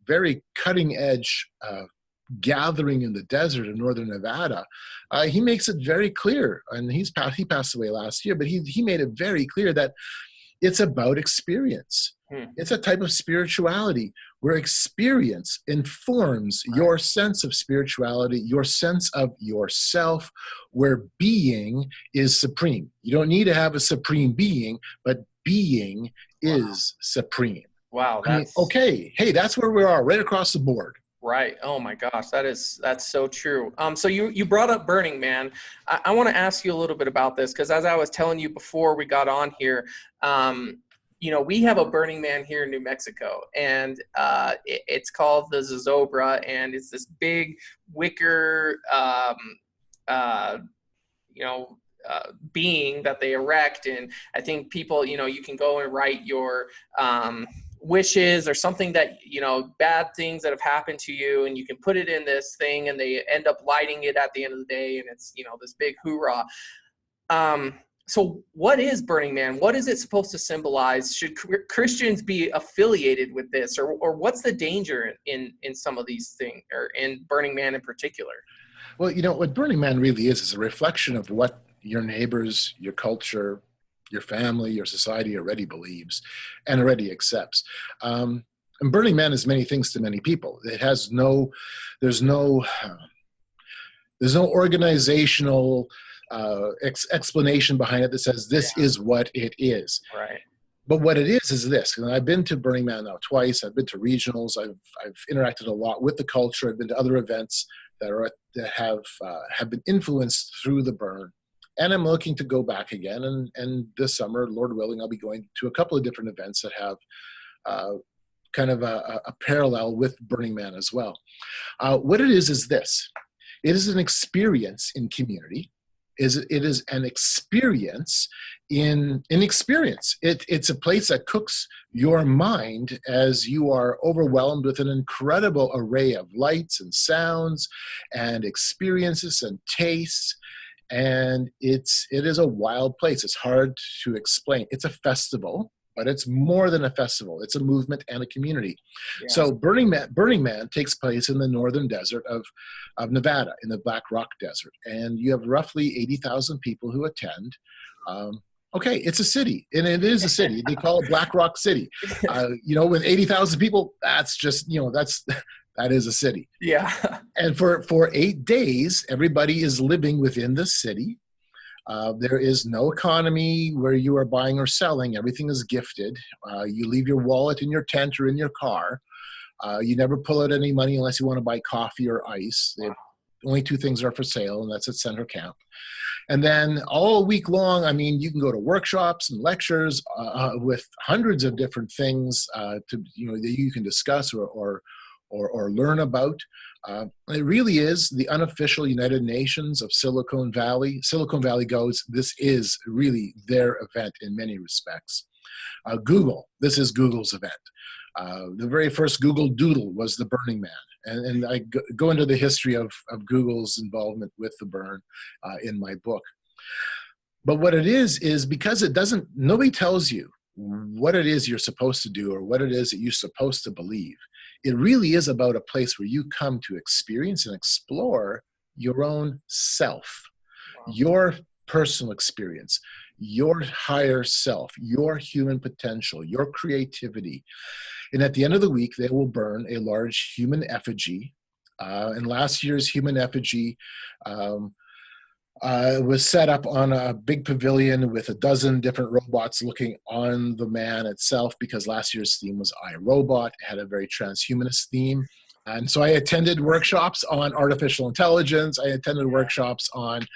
very cutting edge gathering in the desert in northern Nevada, he makes it very clear, and he passed away last year, but he made it very clear that it's about experience. It's a type of spirituality where experience informs your sense of spirituality, your sense of yourself, where being is supreme. You don't need to have a supreme being, but being is supreme. Wow. I mean, okay, hey, that's where we are, right across the board. Right. Oh my gosh, that's so true. So you brought up Burning Man. I want to ask you a little bit about this, because as I was telling you before we got on here, you know, we have a Burning Man here in New Mexico, and it's called the Zozobra, and it's this big wicker, you know, being that they erect. And I think people, you know, you can go and write your wishes or something that, you know, bad things that have happened to you, and you can put it in this thing, and they end up lighting it at the end of the day, and it's, you know, this big hoorah. So what is Burning Man? What is it supposed to symbolize? Should Christians be affiliated with this, or what's the danger in some of these things, or in Burning Man in particular? Well, you know, what Burning Man really is a reflection of what your neighbors, your culture, your family, your society already believes and already accepts. And Burning Man is many things to many people. It has there's no organizational explanation behind it that says this is what it is. Right. But what it is this. And I've been to Burning Man now twice. I've been to regionals. I've interacted a lot with the culture. I've been to other events that have been influenced through the burn. And I'm looking to go back again. And this summer, Lord willing, I'll be going to a couple of different events that have kind of a parallel with Burning Man as well. What it is this. It is an experience in community. It is an experience in experience. It's a place that cooks your mind as you are overwhelmed with an incredible array of lights and sounds and experiences and tastes. And it is a wild place. It's hard to explain. It's a festival, but it's more than a festival. It's a movement and a community. Yeah. So Burning Man takes place in the northern desert of Nevada, in the Black Rock Desert. And you have roughly 80,000 people who attend. Okay, it's a city, and it is a city. They call it Black Rock City. You know, with 80,000 people, that's just, you know, that is a city. Yeah. And for 8 days, everybody is living within the city. There is no economy where you are buying or selling. Everything is gifted. You leave your wallet in your tent or in your car. You never pull out any money unless you want to buy coffee or ice. Wow. Only 2 things are for sale, and that's at center camp. And then all week long, I mean, you can go to workshops and lectures with hundreds of different things that you can discuss or learn about. It really is the unofficial United Nations of Silicon Valley. Silicon Valley goes, this is really their event in many respects. Google, this is Google's event. The very first Google Doodle was the Burning Man. And I go into the history of Google's involvement with the burn in my book. But what it is because nobody tells you what it is you're supposed to do or what it is that you're supposed to believe. It really is about a place where you come to experience and explore your own self, your personal experience, your higher self, your human potential, your creativity. And at the end of the week, they will burn a large human effigy. And last year's human effigy was set up on a big pavilion with a dozen different robots looking on the man itself, because last year's theme was I, Robot. It had a very transhumanist theme. And so I attended workshops on artificial intelligence. I attended workshops on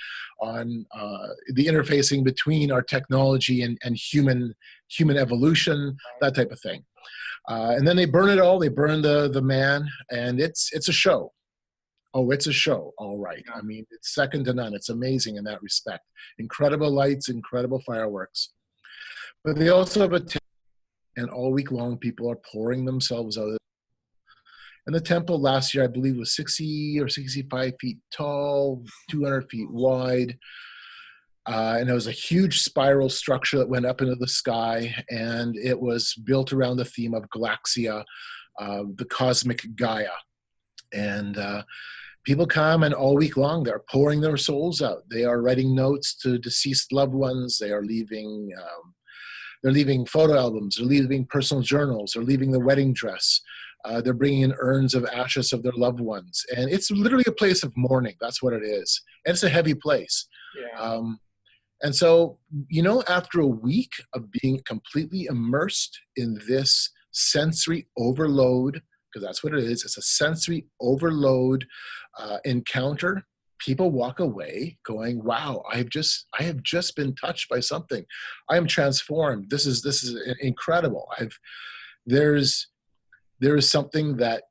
the interfacing between our technology and human evolution, that type of thing. And then they burn it all. They burn the man, and it's a show. Oh, it's a show, all right. I mean, it's second to none. It's amazing in that respect. Incredible lights, incredible fireworks. But they also have a and all week long people are pouring themselves out. And the temple last year, I believe, was 60 or 65 feet tall, 200 feet wide. And it was a huge spiral structure that went up into the sky, and it was built around the theme of Galaxia, the cosmic Gaia. And people come, and all week long they're pouring their souls out. They are writing notes to deceased loved ones. They are leaving photo albums. They're leaving personal journals. They're leaving the wedding dress. They're bringing in urns of ashes of their loved ones. And it's literally a place of mourning. That's what it is. And it's a heavy place. Yeah. And so, after a week of being completely immersed in this sensory overload, because that's what it is, it's a sensory overload encounter, people walk away going, wow, I have just been touched by something. I am transformed. This is incredible. There is something that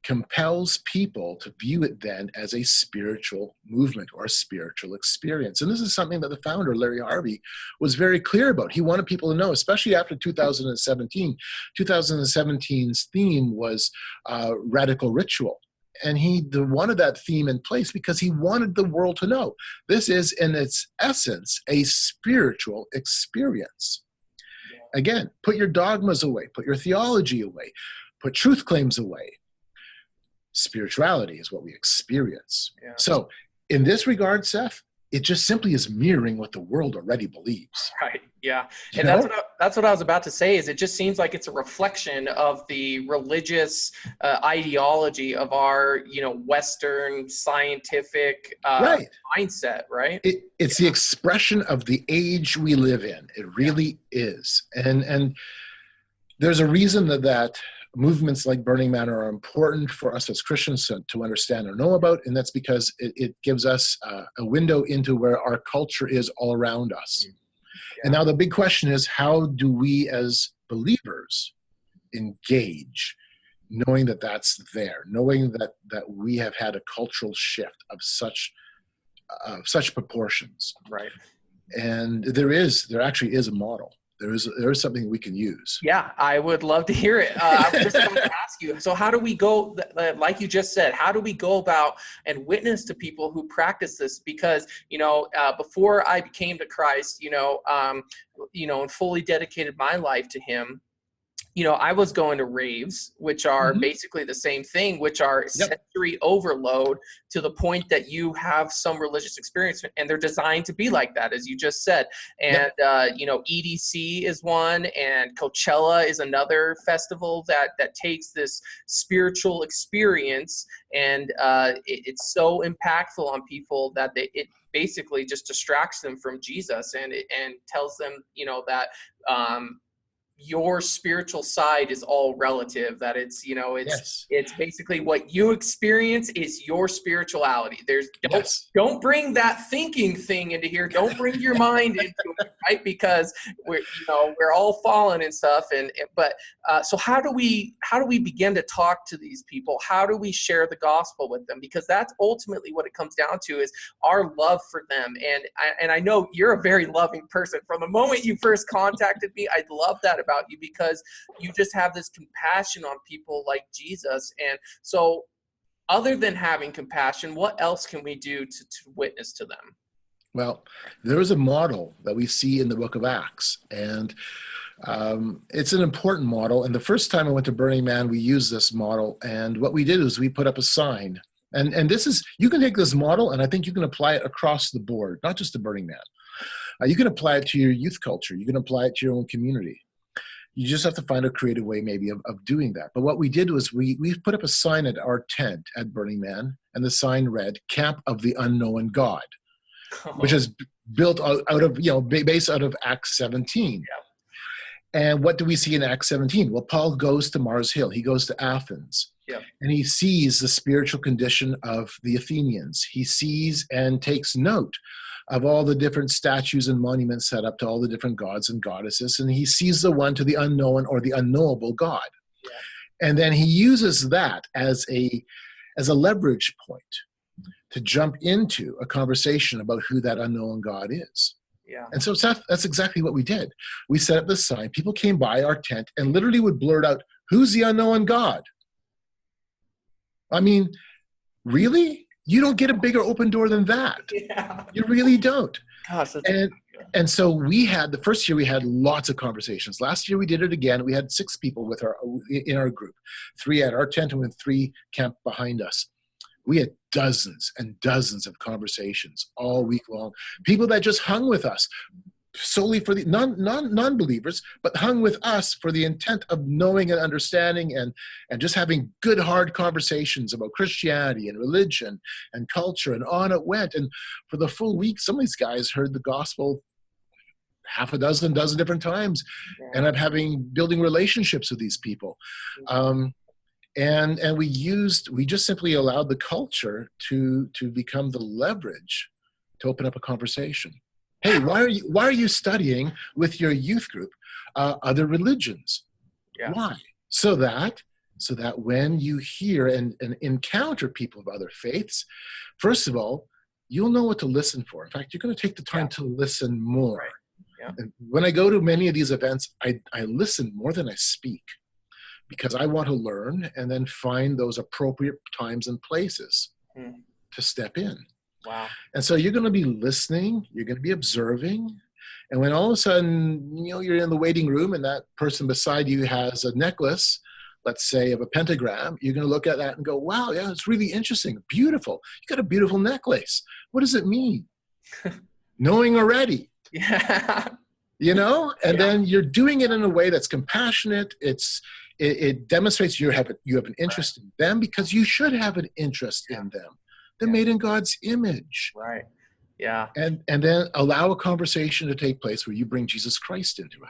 compels people to view it then as a spiritual movement or a spiritual experience. And this is something that the founder, Larry Harvey, was very clear about. He wanted people to know, especially after 2017. 2017's theme was radical ritual. And he wanted that theme in place because he wanted the world to know this is, in its essence, a spiritual experience. Again, put your dogmas away, put your theology away, put truth claims away. Spirituality is what we experience. Yeah. So in this regard, Seth, it just simply is mirroring what the world already believes. Right. Yeah. And that's what I was about to say, is it just seems like it's a reflection of the religious ideology of our, Western scientific mindset, right? It's the expression of the age we live in. It really is. And there's a reason that movements like Burning Man are important for us as Christians to understand or know about, and that's because it gives us a window into where our culture is all around us. Yeah. And now the big question is, how do we as believers engage, knowing that that's there, knowing that we have had a cultural shift of such proportions? Right. And there actually is a model. There is something we can use. Yeah, I would love to hear it. I was just going to ask you, so how do we go, like you just said, how do we go about and witness to people who practice this? Because, before I became to Christ, and fully dedicated my life to him, I was going to raves, which are basically the same thing, which are sensory overload to the point that you have some religious experience, and they're designed to be like that, as you just said. And, EDC is one, and Coachella is another festival that takes this spiritual experience, and it's so impactful on people that it basically just distracts them from Jesus, and tells them, that your spiritual side is all relative, that it's it's basically what you experience is your spirituality. Don't bring that thinking thing into here. Don't bring your mind into it, right? Because we're all fallen and stuff. But so how do we begin to talk to these people? How do we share the gospel with them? Because that's ultimately what it comes down to, is our love for them. And I know you're a very loving person. From the moment you first contacted me, I love that about you, because you just have this compassion on people like Jesus. And so, other than having compassion, what else can we do to witness to them? Well, there is a model that we see in the book of Acts, and it's an important model. And the first time I went to Burning Man, we used this model, and what we did is we put up a sign. And this is, you can take this model, and I think you can apply it across the board, not just to Burning Man. You can apply it to your youth culture. You can apply it to your own community. You just have to find a creative way maybe of doing that. But what we did was we put up a sign at our tent at Burning Man, and the sign read, Camp of the Unknown God, which is built out of, based out of Acts 17. Yeah. And what do we see in Acts 17? Well, Paul goes to Mars Hill. He goes to Athens. Yeah. And he sees the spiritual condition of the Athenians. He sees and takes note of all the different statues and monuments set up to all the different gods and goddesses. And he sees the one to the unknown or the unknowable God. Yeah. And then he uses that as a leverage point to jump into a conversation about who that unknown God is. Yeah. And so, Seth, that's exactly what we did. We set up this sign. People came by our tent and literally would blurt out, "Who's the unknown God?" I mean, really? You don't get a bigger open door than that. Yeah. You really don't. Gosh, that's And so we had, the first year we had lots of conversations. Last year we did it again. We had 6 people in our group, 3 at our tent and 3 camped behind us. We had dozens and dozens of conversations all week long. People that just hung with us solely for the non-believers, but hung with us for the intent of knowing and understanding and just having good, hard conversations about Christianity and religion and culture, and on it went. And for the full week, some of these guys heard the gospel half a dozen different times, and I'm building relationships with these people. And we just simply allowed the culture to become the leverage to open up a conversation. Hey, why are you studying with your youth group other religions? Yeah. Why? So that when you hear and encounter people of other faiths, first of all, you'll know what to listen for. In fact, you're going to take the time to listen more. Right. Yeah. And when I go to many of these events, I listen more than I speak, because I want to learn and then find those appropriate times and places to step in. Wow. And so you're going to be listening, you're going to be observing, and when all of a sudden, you're in the waiting room and that person beside you has a necklace, let's say of a pentagram, you're going to look at that and go, "Wow, yeah, it's really interesting, beautiful. You got a beautiful necklace. What does it mean?" Knowing already. Yeah. And then you're doing it in a way that's compassionate. It demonstrates you have an interest in them, because you should have an interest in them. They're made in God's image. Right. Yeah. And then allow a conversation to take place where you bring Jesus Christ into it.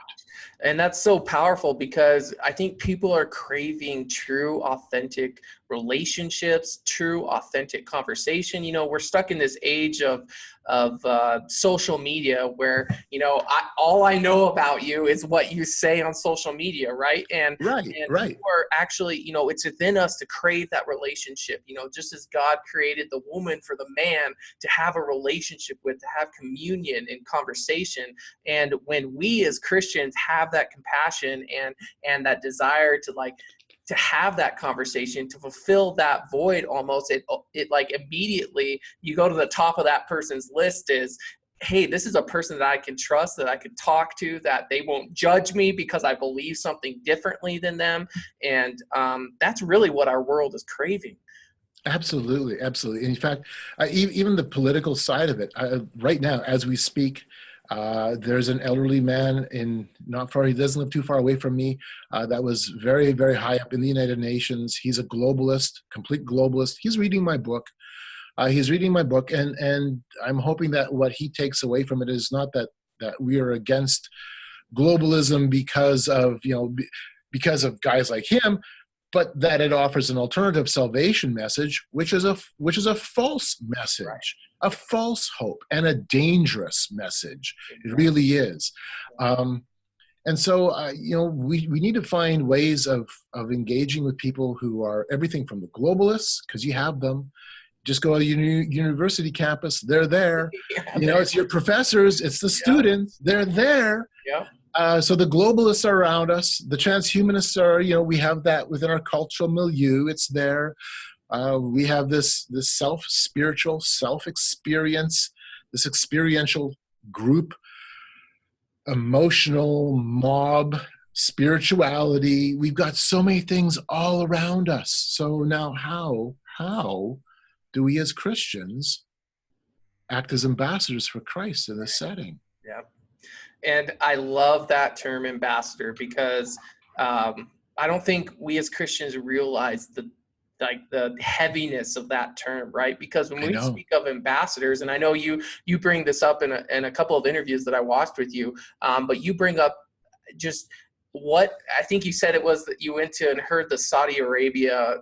And that's so powerful, because I think people are craving true, authentic relationships, true, authentic conversation. We're stuck in this age of social media where, all I know about you is what you say on social media, right? And right. People are actually, it's within us to crave that relationship, just as God created the woman for the man to have a relationship with, to have communion and conversation. And when we as Christians have that compassion and that desire to have that conversation, to fulfill that void, almost it like immediately you go to the top of that person's list is, hey, this is a person that I can trust, that I can talk to, that they won't judge me because I believe something differently than them. And that's really what our world is craving. Absolutely. In fact, even the political side of it, right now, as we speak, there's an elderly man he doesn't live too far away from me, that was very, very high up in the United Nations. He's a globalist, complete globalist. He's reading my book. And I'm hoping that what he takes away from it is not that we are against globalism because of guys like him, but that it offers an alternative salvation message, which is a false message. Right. A false hope, and a dangerous message. It really is. And so, we need to find ways of engaging with people who are everything from the globalists, because you have them. Just go to your university campus, they're there. It's your professors, it's the students, they're there. Yeah. So the globalists are around us. The transhumanists are, we have that within our cultural milieu. It's there. We have this spiritual self-experience, this experiential group, emotional mob, spirituality. We've got so many things all around us. So now how do we as Christians act as ambassadors for Christ in this setting? Yeah. And I love that term, ambassador, because I don't think we as Christians realize the heaviness of that term, right? Because when we speak of ambassadors, and I know you bring this up in a couple of interviews that I watched with you, but you bring up just what I think you said it was that you went to and heard the Saudi Arabia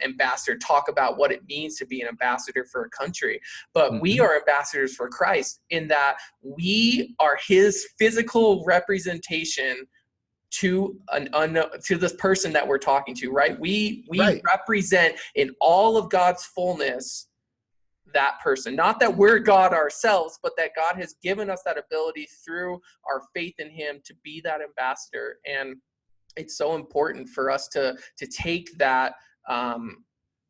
ambassador talk about what it means to be an ambassador for a country. But we are ambassadors for Christ in that we are his physical representation to to this person that we're talking to, right? We represent in all of God's fullness that person. Not that we're God ourselves, but that God has given us that ability through our faith in him to be that ambassador. And it's so important for us to take that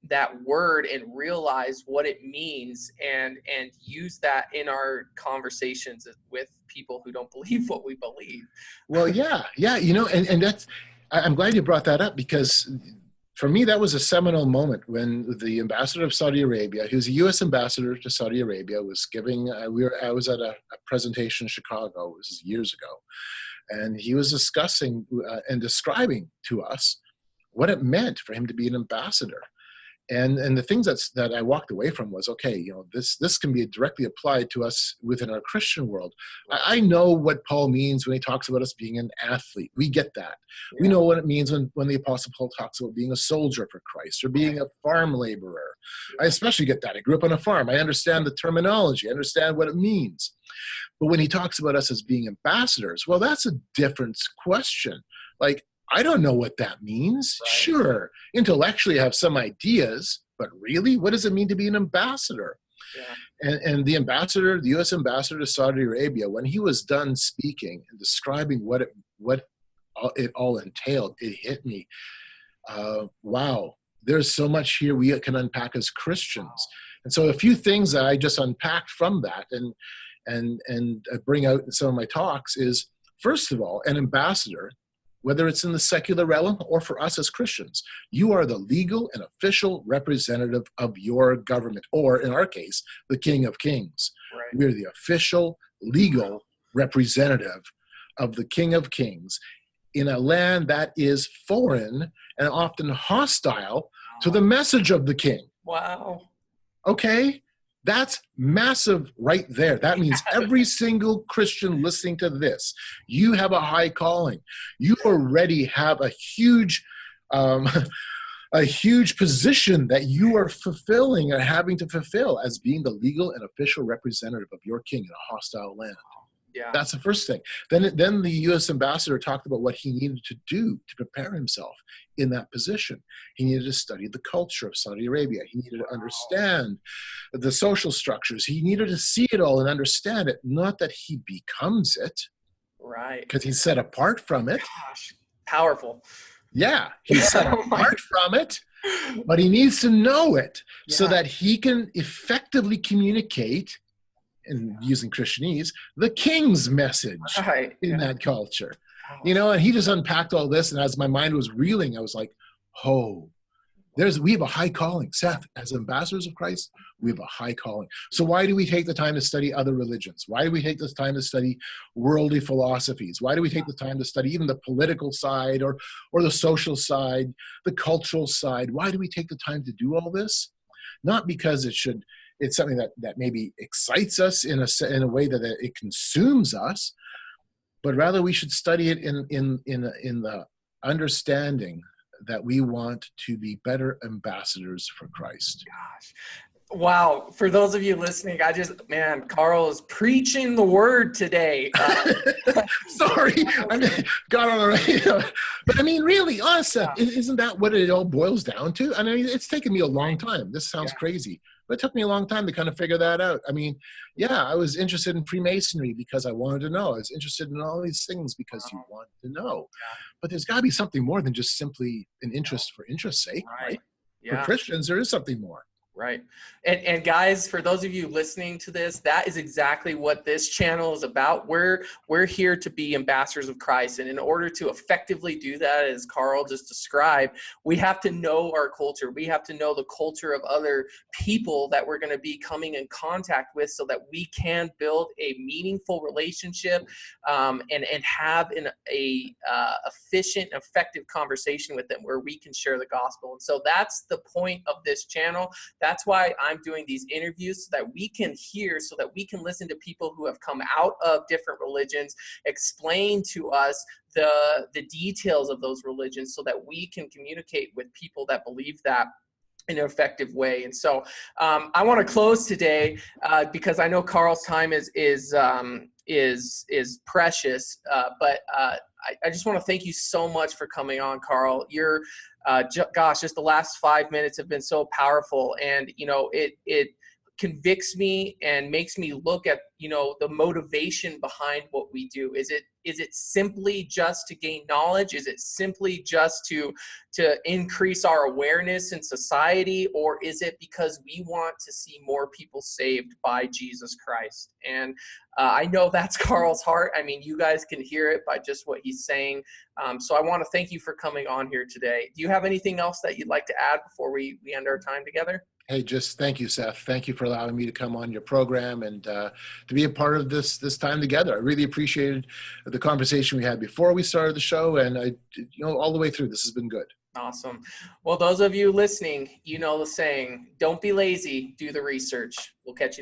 that word and realize what it means, and use that in our conversations with people who don't believe what we believe. Well, yeah, you know, and that's, I'm glad you brought that up, because for me, that was a seminal moment when the ambassador of Saudi Arabia, who's a U.S. ambassador to Saudi Arabia, was giving, I was at a presentation in Chicago, this is years ago, and he was discussing and describing to us what it meant for him to be an ambassador. And the things that I walked away from was, okay, you know, this can be directly applied to us within our Christian world. I know what Paul means when he talks about us being an athlete. We get that. Yeah. We know what it means when the Apostle Paul talks about being a soldier for Christ or being a farm laborer. I especially get that. I grew up on a farm. I understand the terminology. I understand what it means. But when he talks about us as being ambassadors, well, that's a different question. Like, I don't know what that means. Right. Sure, intellectually I have some ideas, but really, what does it mean to be an ambassador? Yeah. And the ambassador, the U.S. ambassador to Saudi Arabia, when he was done speaking and describing what it all entailed, it hit me. Wow, there's so much here we can unpack as Christians. Wow. And so a few things that I just unpacked from that and bring out in some of my talks is, first of all, an ambassador, whether it's in the secular realm or for us as Christians, you are the legal and official representative of your government, or in our case, the King of Kings. Right. We're the official legal representative of the King of Kings in a land that is foreign and often hostile to the message of the King. Wow. Okay? That's massive right there. That means every single Christian listening to this, you have a high calling. You already have a huge position that you are fulfilling or having to fulfill as being the legal and official representative of your king in a hostile land. Yeah. That's the first thing. Then the U.S. ambassador talked about what he needed to do to prepare himself in that position. He needed to study the culture of Saudi Arabia. He needed to understand the social structures. He needed to see it all and understand it, not that he becomes it. Right. Because he's set apart from it. Gosh, powerful. Yeah, he's set apart from it, but he needs to know it so that he can effectively communicate, and using Christianese, the king's message in that culture. You know, and he just unpacked all this, and as my mind was reeling, I was like, oh, we have a high calling. Seth, as ambassadors of Christ, we have a high calling. So why do we take the time to study other religions? Why do we take the time to study worldly philosophies? Why do we take the time to study even the political side or the social side, the cultural side? Why do we take the time to do all this? Not because it's something that maybe excites us in a way that it consumes us, but rather we should study it in the understanding that we want to be better ambassadors for Christ. Gosh. Wow. For those of you listening, Carl is preaching the word today. Sorry, got on the radio. But I mean, really, honestly, isn't that what it all boils down to? I mean, it's taken me a long time. This sounds crazy, but it took me a long time to kind of figure that out. I mean, I was interested in Freemasonry because I wanted to know. I was interested in all these things because you want to know. But there's got to be something more than just simply an interest for interest's sake, right? For Christians, there is something more. Right. And guys, for those of you listening to this, that is exactly what this channel is about. We're here to be ambassadors of Christ. And in order to effectively do that, as Carl just described, we have to know our culture. We have to know the culture of other people that we're going to be coming in contact with so that we can build a meaningful relationship and have a efficient, effective conversation with them where we can share the gospel. And so that's the point of this channel. That's why I'm doing these interviews, so that we can hear, so that we can listen to people who have come out of different religions, explain to us the details of those religions so that we can communicate with people that believe that in an effective way. And so I want to close today because I know Carl's time is precious, but I just want to thank you so much for coming on, Carl. You're gosh, just the last 5 minutes have been so powerful, and you know, it convicts me and makes me look at, you know, the motivation behind what we do. Is it simply just to gain knowledge? Is it simply just to increase our awareness in society? Or is it because we want to see more people saved by Jesus Christ? And I know that's Carl's heart. I mean, you guys can hear it by just what he's saying. So I want to thank you for coming on here today. Do you have anything else that you'd like to add before we end our time together? Hey, just thank you, Seth. Thank you for allowing me to come on your program and to be a part of this time together. I really appreciated the conversation we had before we started the show, and all the way through. This has been good. Awesome. Well, those of you listening, you know the saying, don't be lazy, do the research. We'll catch you